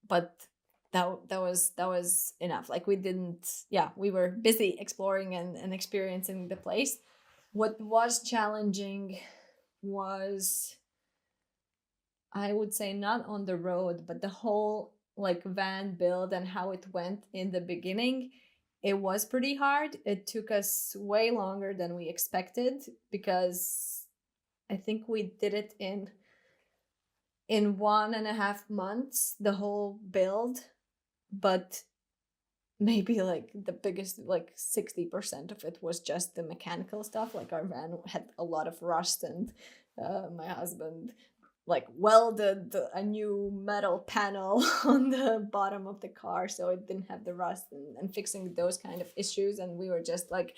B: but that was enough. Like we didn't, yeah, we were busy exploring and experiencing the place. What was challenging was, I would say, not on the road, but the whole like van build and how it went in the beginning. It was pretty hard. It took us way longer than we expected, because I think we did it in 1.5 months, the whole build. But maybe like the biggest, like 60% of it was just the mechanical stuff. Like our van had a lot of rust, and my husband like welded a new metal panel on the bottom of the car so it didn't have the rust, and fixing those kind of issues. And we were just like,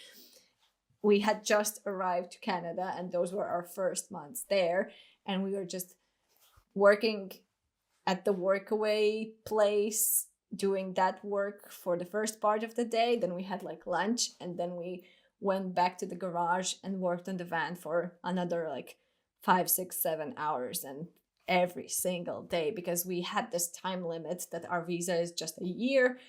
B: we had just arrived to Canada, and those were our first months there, and we were just working at the Workaway place, doing that work for the first part of the day. Then we had like lunch, and then we went back to the garage and worked on the van for another like 5, 6, 7 hours, and every single day, because we had this time limit that our visa is just a year.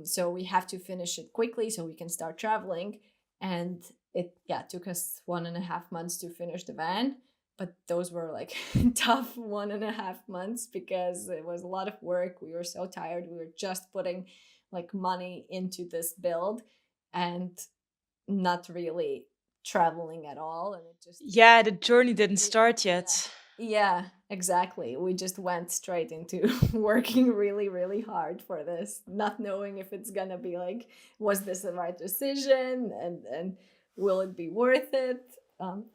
B: So we have to finish it quickly so we can start traveling. And it, yeah, took us 1.5 months to finish the van, but those were like tough 1.5 months because it was a lot of work. We were so tired. We were just putting like money into this build and not really traveling at all. And it just,
A: Yeah, the journey didn't start
B: yeah,
A: yet.
B: yeah, exactly. We just went straight into working really, really hard for this, not knowing if it's gonna be like, was this the right decision, and will it be worth it?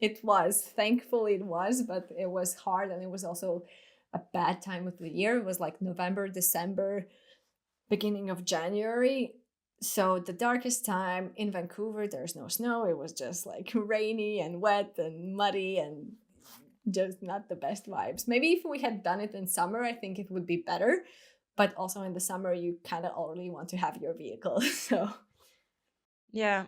B: It was, thankfully, it was, but it was hard, and it was also a bad time of the year. It was like November, December, beginning of January. So the darkest time in Vancouver, there's no snow. It was just like rainy and wet and muddy and just not the best vibes. Maybe if we had done it in summer, I think it would be better. But also in the summer, you kind of already want to have your vehicle. So
A: Yeah.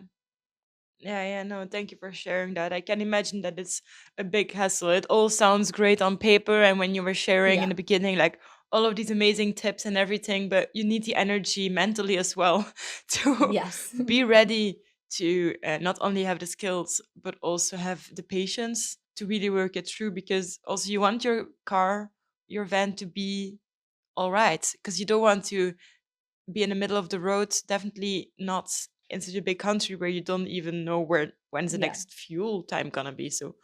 A: Yeah, yeah, no, thank you for sharing that. I can imagine that it's a big hassle. It all sounds great on paper, and when you were sharing in
B: yeah,
A: the beginning, like all of these amazing tips and everything, but you need the energy mentally as well to
B: yes,
A: be ready to not only have the skills, but also have the patience to really work it through, because also you want your car, your van to be all right, because you don't want to be in the middle of the road, definitely not in such a big country where you don't even know when's the
B: yeah,
A: next fuel time gonna be. So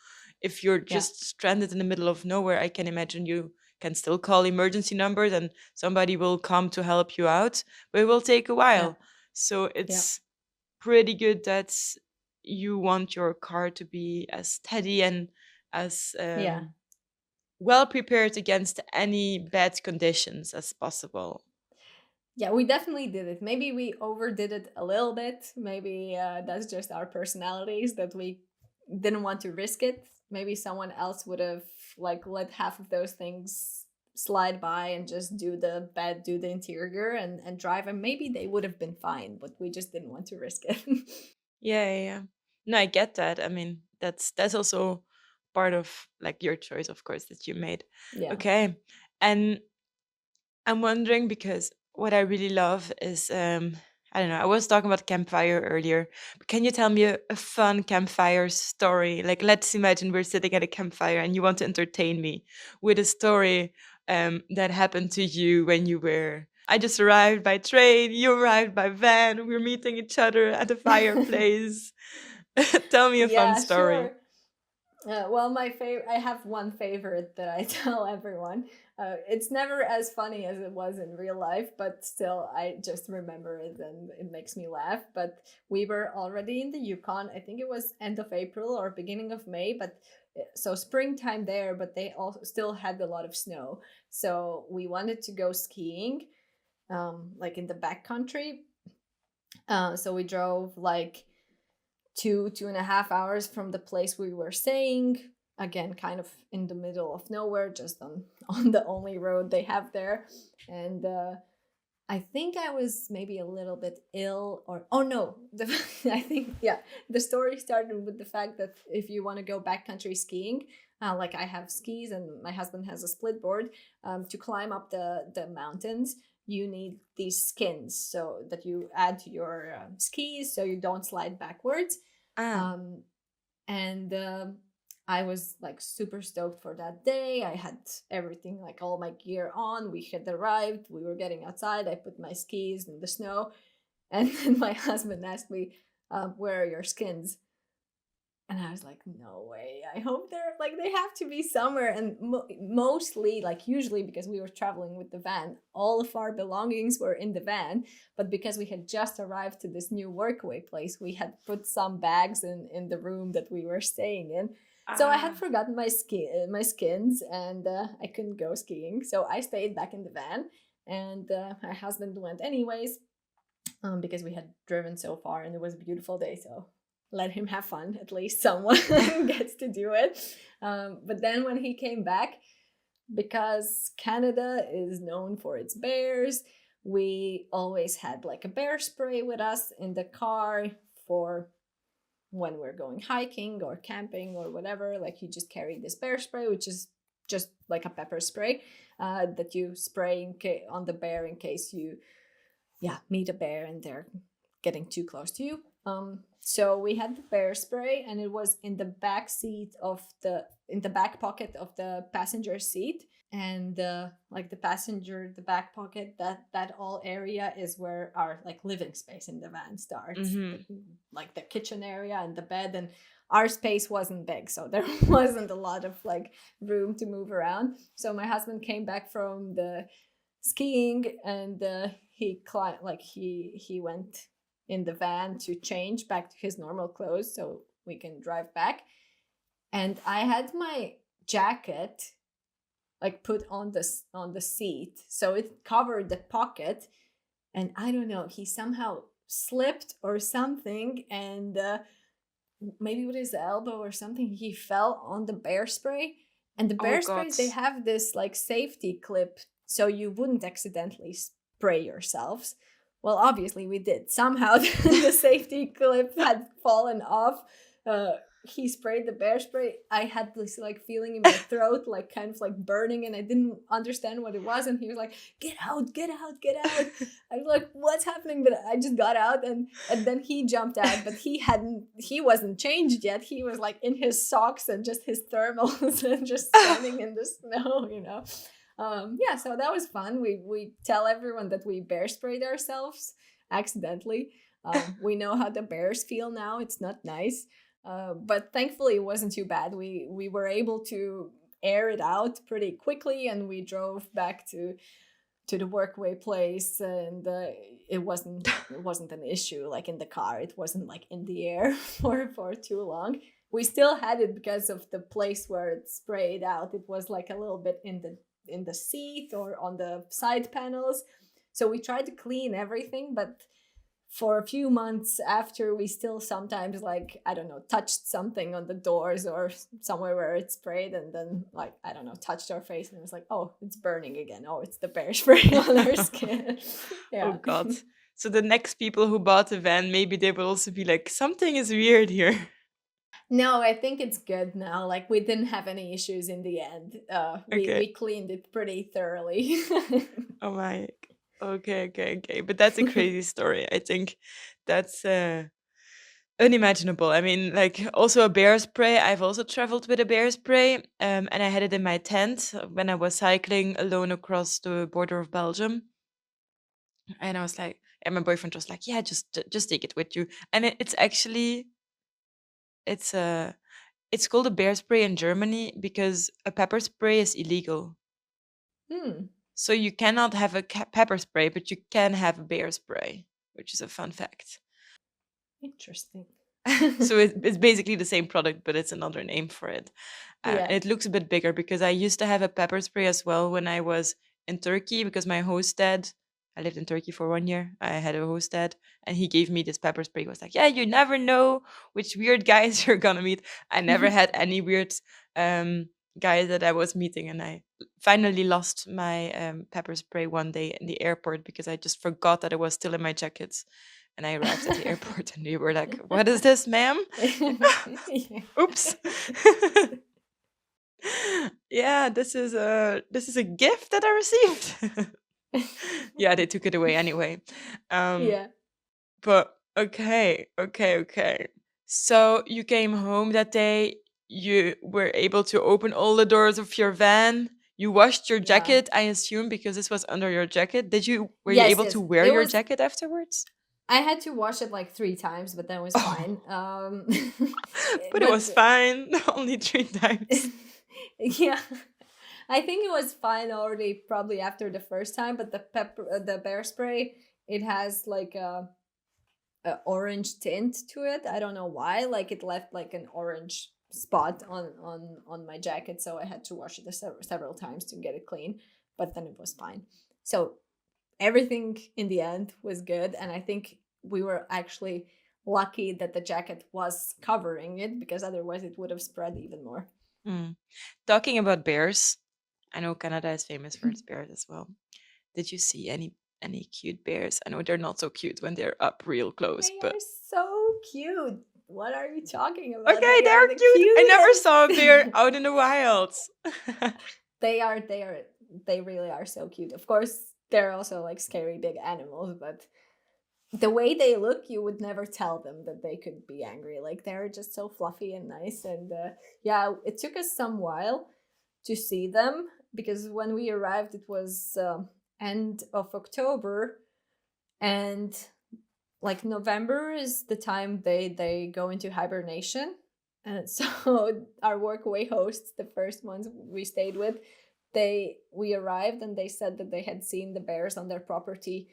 A: if you're
B: yeah,
A: just stranded in the middle of nowhere, I can imagine you can still call emergency numbers and somebody will come to help you out, but it will take a
B: yeah,
A: while. So
B: yeah,
A: it's pretty good that you want your car to be as steady and as
B: yeah.
A: well prepared against any bad conditions as possible.
B: Yeah, we definitely did it. Maybe we overdid it a little bit. Maybe that's just our personalities that we didn't want to risk it. Maybe someone else would have like let half of those things slide by and just do the interior and drive, and maybe they would have been fine, but we just didn't want to risk it.
A: Yeah, yeah, yeah. No, I get that. I mean, that's also part of like your choice, of course, that you made.
B: Yeah.
A: Okay. And I'm wondering because what I really love is I don't know, I was talking about campfire earlier, but can you tell me a fun campfire story? Like let's imagine we're sitting at a campfire and you want to entertain me with a story that happened to you when you were I just arrived by train, you arrived by van, we're meeting each other at a fireplace. Tell me a fun
B: Yeah,
A: story.
B: sure. Well, my favorite, I have one favorite that I tell everyone. It's never as funny as it was in real life, but still, I just remember it and it makes me laugh. But we were already in the Yukon. I think it was end of April or beginning of May, but so springtime there, but they also still had a lot of snow. So we wanted to go skiing, like in the backcountry. So we drove like 2.5 hours from the place we were staying, again kind of in the middle of nowhere, just on on the only road they have there. And I think I was maybe a little bit ill, or oh no, I think, yeah, the story started with the fact that if you want to go backcountry skiing, like I have skis and my husband has a split board, to climb up the mountains, you need these skins so that you add to your skis so you don't slide backwards.
A: Ah.
B: um, and I was like super stoked for that day. I had everything, like all my gear on. We had arrived, we were getting outside, I put my skis in the snow, and then my husband asked me, where are your skins? And I was like, no way. I hope they're like, they have to be somewhere. And mostly, like, usually because we were traveling with the van, all of our belongings were in the van. But because we had just arrived to this new Workaway place, we had put some bags in the room that we were staying in. So I had
A: Ah.
B: forgotten my skins, and I couldn't go skiing. So I stayed back in the van, and my husband went anyways, because we had driven so far and it was a beautiful day. So let him have fun. At least someone gets to do it. But then when he came back, because Canada is known for its bears, we always had like a bear spray with us in the car for when we're going hiking or camping or whatever. Like, you just carry this bear spray, which is just like a pepper spray that you spray on the bear in case you, yeah, meet a bear and they're getting too close to you. So we had the bear spray, and it was in the back seat of in the back pocket of the passenger seat. And like the back pocket, that all area is where our like living space in the van starts,
A: Mm-hmm.
B: like the kitchen area and the bed. And our space wasn't big, so there wasn't a lot of like room to move around. So my husband came back from the skiing, and he climbed, like he went in the van to change back to his normal clothes so we can drive back. And I had my jacket like put on the seat, so it covered the pocket. And I don't know, he somehow slipped or something, and maybe with his elbow or something, he fell on the bear spray. And the
A: Oh
B: bear
A: God.
B: sprays, they have this like safety clip so you wouldn't accidentally spray yourselves. Well, obviously we did. Somehow the safety clip had fallen off. He sprayed the bear spray. I had this like feeling in my throat, like kind of like burning, and I didn't understand what it was. And he was like, "Get out, get out, get out." I was like, "What's happening?" But I just got out, and then he jumped out, but he wasn't changed yet. He was like in his socks and just his thermals and just standing in the snow, you know. Yeah, so that was fun. We tell everyone that we bear sprayed ourselves accidentally. We know how the bears feel now. It's not nice, but thankfully it wasn't too bad. We were able to air it out pretty quickly, and we drove back to the Workaway place, and it wasn't an issue like in the car. It wasn't like in the air for too long. We still had it because of the place where it sprayed out. It was like a little bit in the seat or on the side panels. So we tried to clean everything, but for a few months after, we still sometimes, like, I don't know, touched something on the doors or somewhere where it sprayed, and then, like, I don't know, touched our face, and it was like, oh, it's burning again. Oh, it's the bear spray on our skin.
A: Oh
B: Yeah.
A: God. So the next people who bought the van, maybe they will also be like, something is weird here.
B: No, I think it's good now. Like, we didn't have any issues in the end. We
A: Okay.
B: cleaned it pretty thoroughly.
A: Oh my. Okay, okay, okay. But that's a crazy story. I think that's unimaginable. I mean, like also a bear spray. I've also traveled with a bear spray, and I had it in my tent when I was cycling alone across the border of Belgium. And I was like, and my boyfriend was like, "Yeah, just take it with you." And it's actually it's a it's called a bear spray in Germany because a pepper spray is illegal.
B: Hmm.
A: So you cannot have a pepper spray, but you can have a bear spray, which is a fun fact.
B: Interesting.
A: So it's basically the same product, but it's another name for it.
B: Yeah.
A: It looks a bit bigger because I used to have a pepper spray as well when I was in Turkey because my host dad, I lived in Turkey for 1 year. I had a host dad and he gave me this pepper spray. He was like, yeah, you never know which weird guys you're gonna meet. I never had any weird um, guy that I was meeting. And I finally lost my pepper spray one day in the airport because I just forgot that it was still in my jacket. And I arrived at the airport and they were like, what is this, ma'am?
B: Yeah.
A: Oops. Yeah, this is a gift that I received. Yeah, they took it away anyway. Um,
B: Yeah.
A: but okay, okay, okay. So you came home that day. You were able to open all the doors of your van. You washed your
B: Yeah.
A: jacket, I assume, because this was under your jacket. Were you
B: Yes,
A: able to
B: yes.
A: wear
B: It
A: your
B: was
A: jacket afterwards?
B: I had to wash it like 3 times, but that was fine.
A: Oh, but it
B: But
A: was fine. Only 3 times.
B: yeah, I think it was fine already, probably after the first time. But the bear spray, it has like a orange tint to it. I don't know why. Like it left like an orange spot on my jacket, so I had to wash it several times to get it clean. But then it was fine. So everything in the end was good, and I think we were actually lucky that the jacket was covering it, because otherwise it would have spread even more.
A: Mm. Talking about bears, I know Canada is famous for its bears as well. Did you see any cute bears? I know they're not so cute when they're up real close,
B: They
A: but
B: are so cute. What are you talking about?
A: okay,
B: They are
A: they're
B: the
A: cute. I never saw a bear
B: cutest.
A: out in the wilds.
B: They are they really are so cute. Of course, they're also like scary big animals, but the way they look, you would never tell them that they could be angry. Like they're just so fluffy and nice. And yeah, it took us some while to see them, because when we arrived, it was end of October, and like November is the time they go into hibernation. And so our workaway hosts, the first ones we stayed with, we arrived and they said that they had seen the bears on their property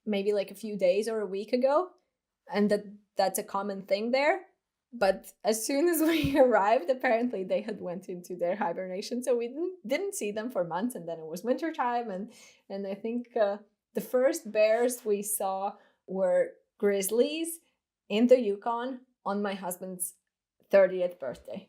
B: maybe like a few days or a week ago, and that's a common thing there. But as soon as we arrived, apparently they had went into their hibernation, so we didn't see them for months. And then it was winter time, and I think the first bears we saw were grizzlies in the Yukon on my husband's 30th birthday.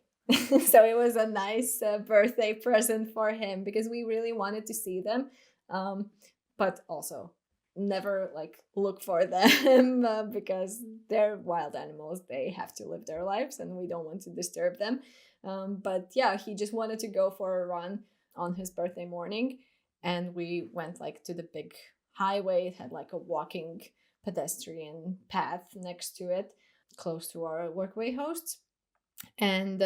B: So it was a nice birthday present for him, because we really wanted to see them. um, but also never like look for them because they're wild animals. They have to live their lives and we don't want to disturb them. But yeah, he just wanted to go for a run on his birthday morning, and we went like to the big highway. It had like a walking pedestrian path next to it, close to our workaway hosts. And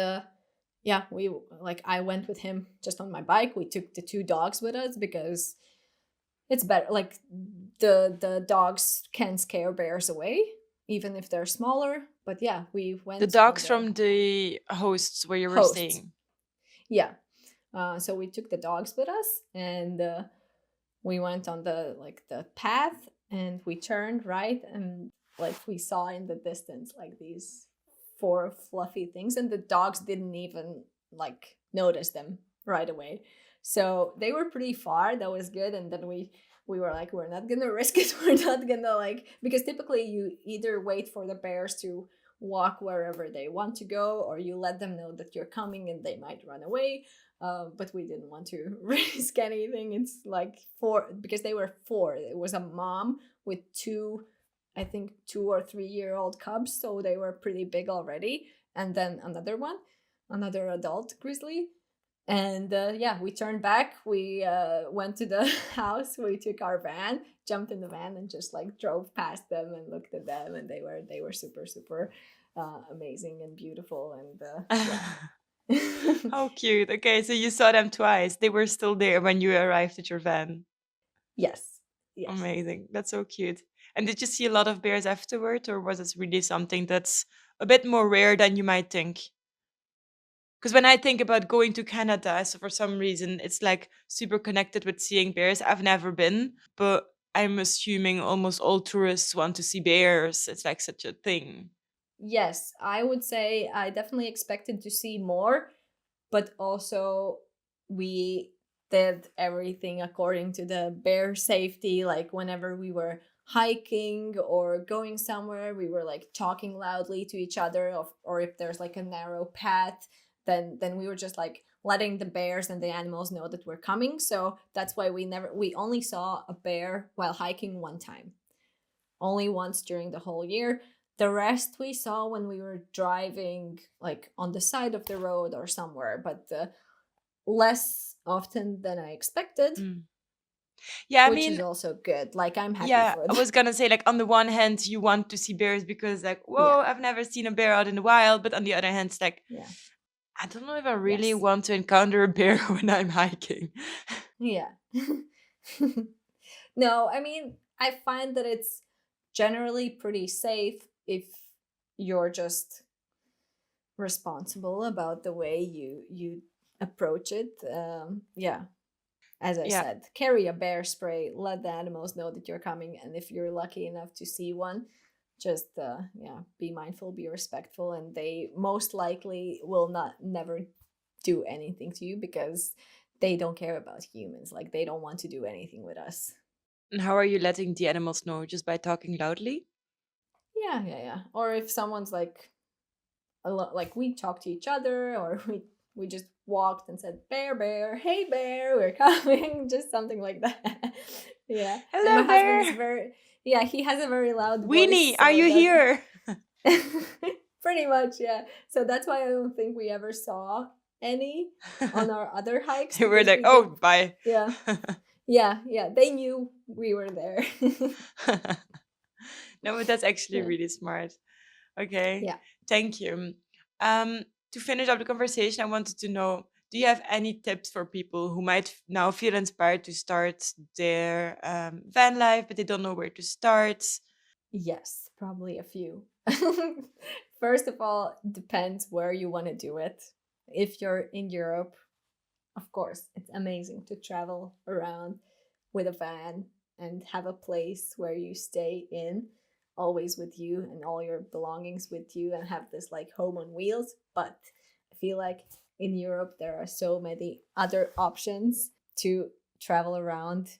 B: yeah, we like I went with him just on my bike. We took the two dogs with us because it's better. Like the dogs can scare bears away even if they're smaller. But yeah, we
A: The
B: went on
A: dogs
B: the
A: from the hosts where you were
B: hosts.
A: staying.
B: Yeah. So we took the dogs with us, and we went on the like the path, and we turned right, and like we saw in the distance like these four fluffy things, and the dogs didn't even like notice them right away. So they were pretty far. That was good. And then we were like, we're not gonna risk it. We're not gonna like, because typically you either wait for the bears to walk wherever they want to go, or you let them know that you're coming and they might run away. But we didn't want to risk anything. It's like four, because they were four. It was a mom with two, I think 2 or 3 year old cubs, so they were pretty big already. And then another one, another adult grizzly. And yeah, we turned back. We went to the house. We took our van, jumped in the van, and just like drove past them and looked at them. And they were super super amazing and beautiful. And yeah.
A: How cute. Okay, so you saw them twice. They were still there when you arrived at your van.
B: Yes, yes.
A: Amazing. That's so cute. And did you see a lot of bears afterward, or was it really something that's a bit more rare than you might think? Because when I think about going to Canada, so for some reason it's like super connected with seeing bears. I've never been, but I'm assuming almost all tourists want to see bears. It's like such a thing.
B: Yes, I would say I definitely expected to see more, but also we did everything according to the bear safety. Like whenever we were hiking or going somewhere, we were like talking loudly to each other, or if there's like a narrow path, then we were just like letting the bears and the animals know that we're coming. So that's why we only saw a bear while hiking one time, only once during the whole year. The rest we saw when we were driving, like on the side of the road or somewhere, but less often than I expected,
A: Mm. Yeah, I
B: which is
A: mean,
B: also good. Like, I'm happy
A: yeah,
B: for
A: I
B: them.
A: was gonna say, like, on the one hand, you want to see bears because, like, whoa,
B: Yeah,
A: I've never seen a bear out in the wild. But on the other hand, it's like,
B: yeah,
A: I don't know if I really
B: yes,
A: want to encounter a bear when I'm hiking.
B: yeah. No, I mean, I find that it's generally pretty safe if you're just responsible about the way you approach it. Yeah, as I
A: Yeah.
B: said, carry a bear spray, let the animals know that you're coming, and if you're lucky enough to see one, just yeah, be mindful, be respectful, and they most likely will not never do anything to you because they don't care about humans. Like they don't want to do anything with us.
A: And how are you letting the animals know? Just by talking loudly?
B: Yeah, yeah, yeah. Or if someone's like a lot, like we talk to each other, or we just walked and said bear bear, hey bear, we're coming, just something like that. Yeah, and my
A: Hello
B: husband is
A: there!
B: very, yeah, he has a very loud
A: Weenie,
B: voice,
A: are
B: so
A: you
B: that
A: here?
B: pretty much, yeah. So that's why I don't think we ever saw any on our other hikes
A: They were
B: because
A: like,
B: we
A: oh,
B: did.
A: bye.
B: Yeah, yeah, yeah, they knew we were there.
A: No, but that's actually
B: Yeah,
A: really smart. Okay,
B: yeah.
A: thank you. To finish up the conversation, I wanted to know, do you have any tips for people who might now feel inspired to start their van life, but they don't know where to start?
B: Yes, probably a few. First of all, depends where you want to do it. If you're in Europe, of course, it's amazing to travel around with a van and have a place where you stay in, always with you and all your belongings with you, and have this like home on wheels. But I feel like in Europe, there are so many other options to travel around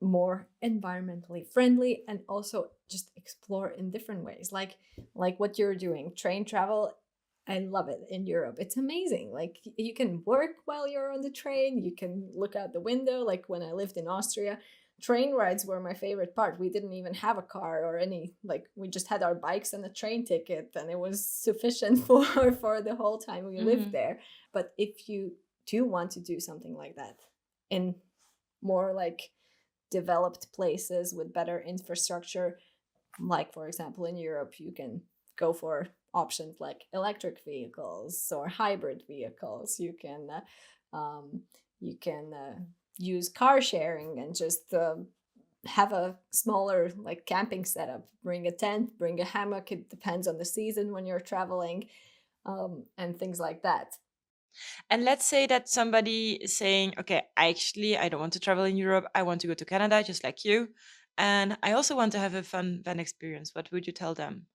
B: more environmentally friendly and also just explore in different ways, like what you're doing, train travel. I love it in Europe. It's amazing. Like you can work while you're on the train, you can look out the window. Like when I lived in Austria, train rides were my favorite part. We didn't even have a car or any, like we just had our bikes and a train ticket, and it was sufficient for the whole time we lived
A: Hmm.
B: there. But if you do want to do something like that in more like developed places with better infrastructure, like for example in Europe, you can go for options like electric vehicles or hybrid vehicles. Um, you can use car sharing and just have a smaller like camping setup. Bring a tent, bring a hammock. It depends on the season when you're traveling, and things like that.
A: And let's say that somebody is saying, okay, I don't want to travel in Europe. I want to go to Canada, just like you. And I also want to have a fun van experience. What would you tell them?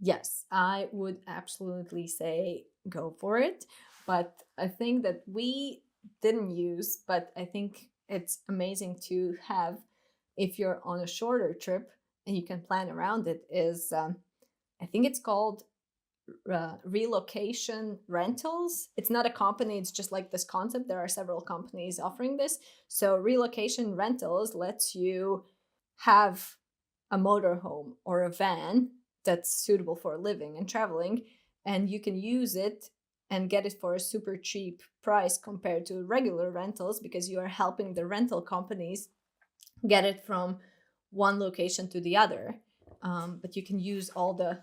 B: Yes, I would absolutely say go for it. But I think that we didn't use, but I think it's amazing to have if you're on a shorter trip and you can plan around it. Is I think it's called relocation rentals. It's not a company, it's just like this concept. There are several companies offering this. So, relocation rentals lets you have a motorhome or a van that's suitable for living and traveling, and you can use it and get it for a super cheap price compared to regular rentals because you are helping the rental companies get it from one location to the other. But you can use all the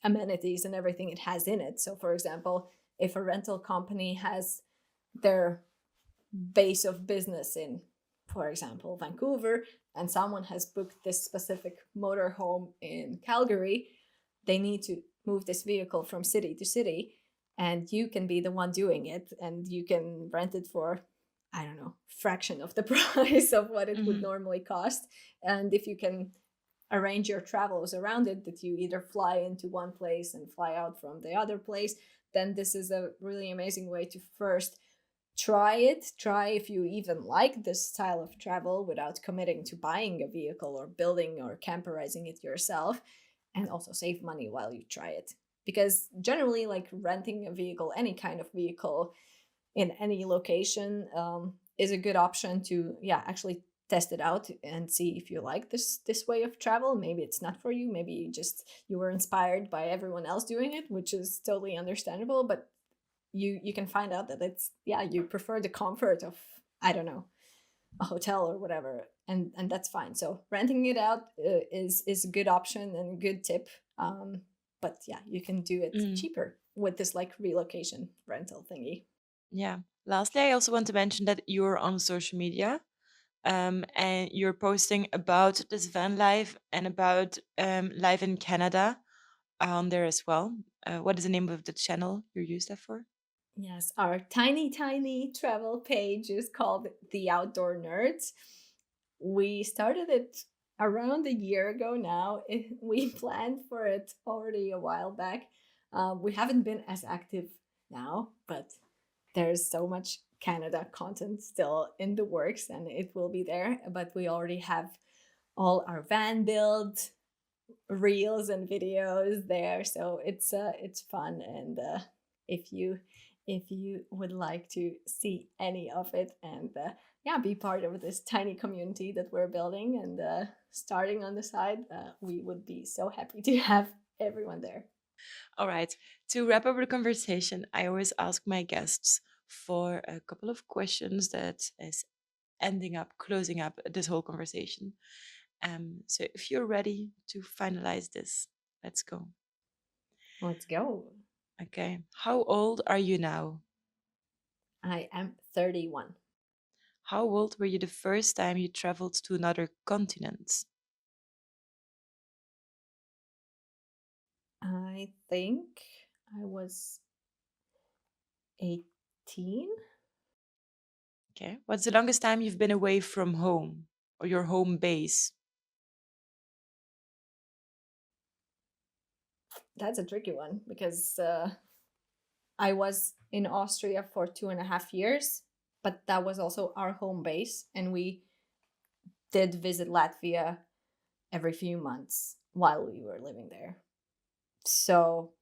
B: amenities and everything it has in it. So, for example, if a rental company has their base of business in, for example, Vancouver, and someone has booked this specific motorhome in Calgary, they need to move this vehicle from city to city, and you can be the one doing it, and you can rent it for, I don't know, fraction of the price of what it would
A: Hmm.
B: normally cost. And if you can arrange your travels around it, that you either fly into one place and fly out from the other place, then this is a really amazing way to first try it. Try if you even like this style of travel without committing to buying a vehicle or building or camperizing it yourself, and also save money while you try it. Because generally, like renting a vehicle, any kind of vehicle in any location, is a good option to, yeah, actually test it out and see if you like this way of travel. Maybe it's not for you. Maybe you were inspired by everyone else doing it, which is totally understandable. But you can find out that it's, yeah, you prefer the comfort of, I don't know, a hotel or whatever, and that's fine. So renting it out is a good option and a good tip. But yeah, you can do it
A: Mm.
B: cheaper with this like relocation rental thingy.
A: Yeah. Lastly, I also want to mention that you're on social media. and you're posting about this van life and about life in Canada on there as well. What is the name of the channel you use that for?
B: Yes, our tiny, tiny travel page is called The Outdoor Nerds. We started it around a year ago now. We planned for it already a while back. We haven't been as active now, but there's so much Canada content still in the works and it will be there. But we already have all our van build reels and videos there, so it's fun. And if you if you would like to see any of it and yeah, be part of this tiny community that we're building and starting on the side, we would be so happy to have everyone there.
A: All right. To wrap up the conversation, I always ask my guests for a couple of questions that is ending up closing up this whole conversation. So if you're ready to finalize this, let's go.
B: Let's go.
A: Okay. How old are you now?
B: I am 31.
A: How old were you the first time you traveled to another continent?
B: I think I was 18.
A: Okay. What's the longest time you've been away from home or your home base?
B: That's a tricky one because I was in Austria for 2.5 years, but that was also our home base, and we did visit Latvia every few months while we were living there. So,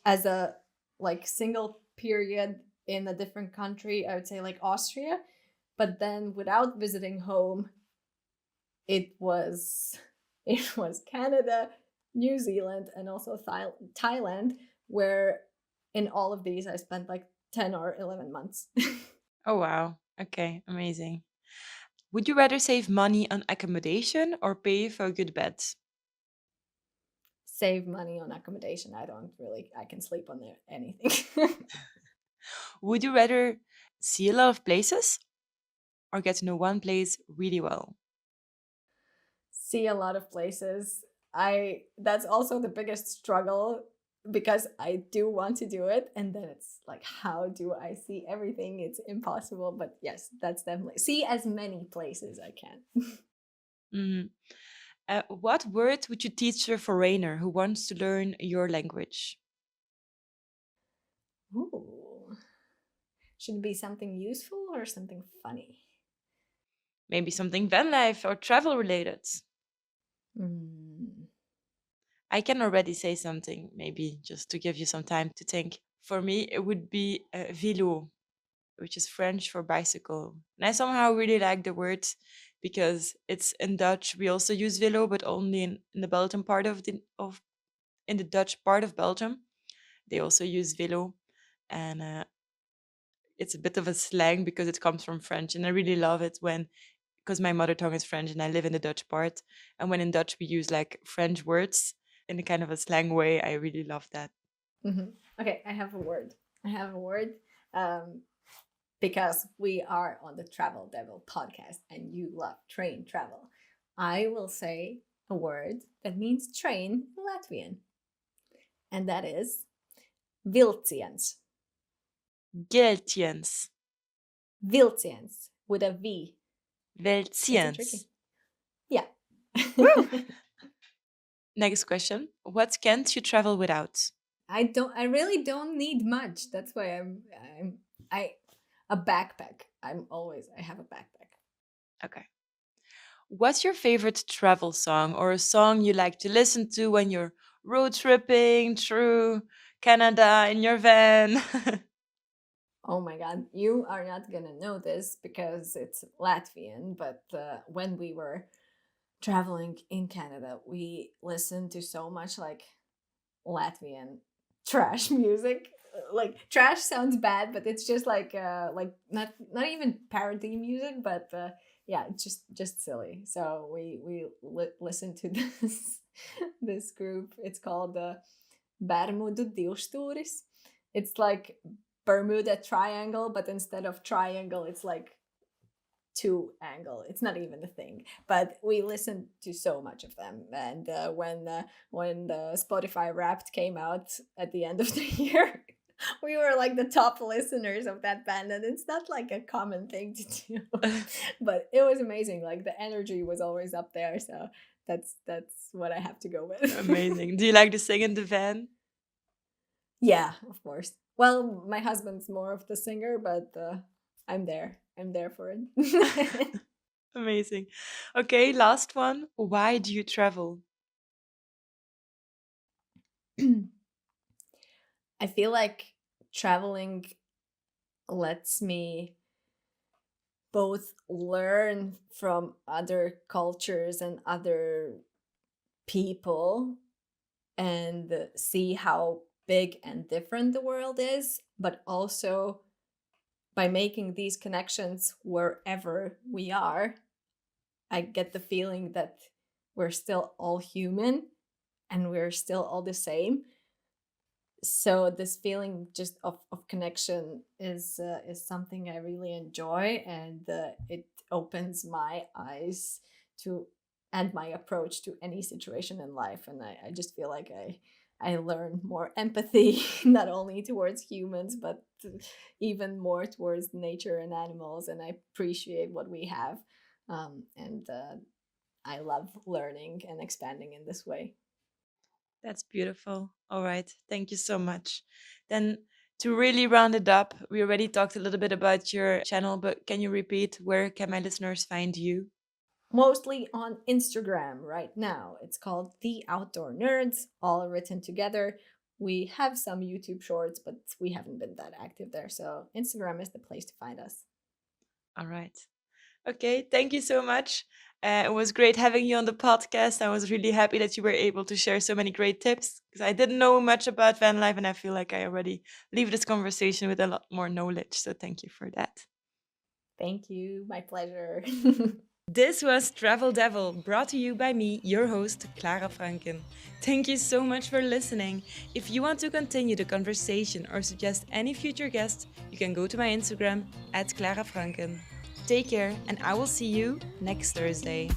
B: as a like single period in a different country, I would say like Austria, but then without visiting home, it was it was Canada, New Zealand, and also Thailand, where in all of these I spent like 10 or 11 months.
A: Oh, wow. Okay. Amazing. Would you rather save money on accommodation or pay for a good bed?
B: Save money on accommodation. I can sleep on there anything.
A: Would you rather see a lot of places or get to know one place really well?
B: See a lot of places. I That's also the biggest struggle because I do want to do it, and then it's like, how do I see everything? It's impossible. But yes, that's definitely see as many places I can.
A: Mhm. What word would you teach a foreigner who wants to learn your language?
B: Ooh. Should it be something useful or something funny?
A: Maybe something van life or travel related.
B: Mm.
A: I can already say something, maybe just to give you some time to think. For me, it would be vélo, which is French for bicycle. And I somehow really like the word because it's in Dutch. We also use vélo, but only in the Belgium part of in the Dutch part of Belgium. They also use vélo, and it's a bit of a slang because it comes from French, and I really love it when because my mother tongue is French and I live in the Dutch part, and when in Dutch we use like French words in a kind of a slang way, I really love that.
B: Hmm. Okay, I have a word. I have a word. Um, because we are on the Travel Devil podcast and you love train travel. I will say a word that means train in Latvian, and that is vilciens.
A: Geltjens,
B: Vilciens with a V. It's a
A: Veltjens.
B: tricky. Yeah.
A: Woo! Next question. What can't you travel without?
B: I really don't need much. That's why I a backpack. I have a backpack.
A: Okay. What's your favorite travel song or a song you like to listen to when you're road tripping through Canada in your van?
B: Oh my god, you are not gonna know this because it's Latvian, but when we were traveling in Canada, we listened to so much like Latvian trash music. Like trash sounds bad, but it's just like not even parody music, but yeah, it's just silly. So listened to this this group. It's called Bermudu Divstūris. It's like Bermuda Triangle, but instead of triangle, it's like two angle. It's not even a thing, but we listened to so much of them. And when the Spotify Wrapped came out at the end of the year, we were like the top listeners of that band, and it's not like a common thing to do. But it was amazing. Like the energy was always up there, so that's what I have to go with.
A: Amazing. Do you like to sing in the van?
B: Yeah, of course. Well, my husband's more of the singer, but I'm there. I'm there for it.
A: Amazing. Okay, last one. Why do you travel?
B: I feel like traveling lets me both learn from other cultures and other people and see how big and different the world is, but also by making these connections wherever we are, I get the feeling that we're still all human and we're still all the same. So this feeling just of connection is something I really enjoy, and it opens my eyes to and my approach to any situation in life. And I just feel like I learn more empathy, not only towards humans, but even more towards nature and animals. And I appreciate what we have. And I love learning and expanding in this way.
A: That's beautiful. All right. Thank you so much. Then, to really round it up, we already talked a little bit about your channel, but can you repeat where can my listeners find you?
B: Mostly on Instagram right now. It's called The Outdoor Nerds, all written together. We have some YouTube shorts, but we haven't been that active there. So Instagram is the place to find us.
A: All right. Okay. Thank you so much. It was great having you on the podcast. I was really happy that you were able to share so many great tips because I didn't know much about van life and I feel like I already leave this conversation with a lot more knowledge. So thank you for that.
B: Thank you. My pleasure.
A: This was Travel Devil, brought to you by me, your host, Clara Franken. Thank you so much for listening. If you want to continue the conversation or suggest any future guests, you can go to my Instagram, @Clara Franken. Take care, and I will see you next Thursday.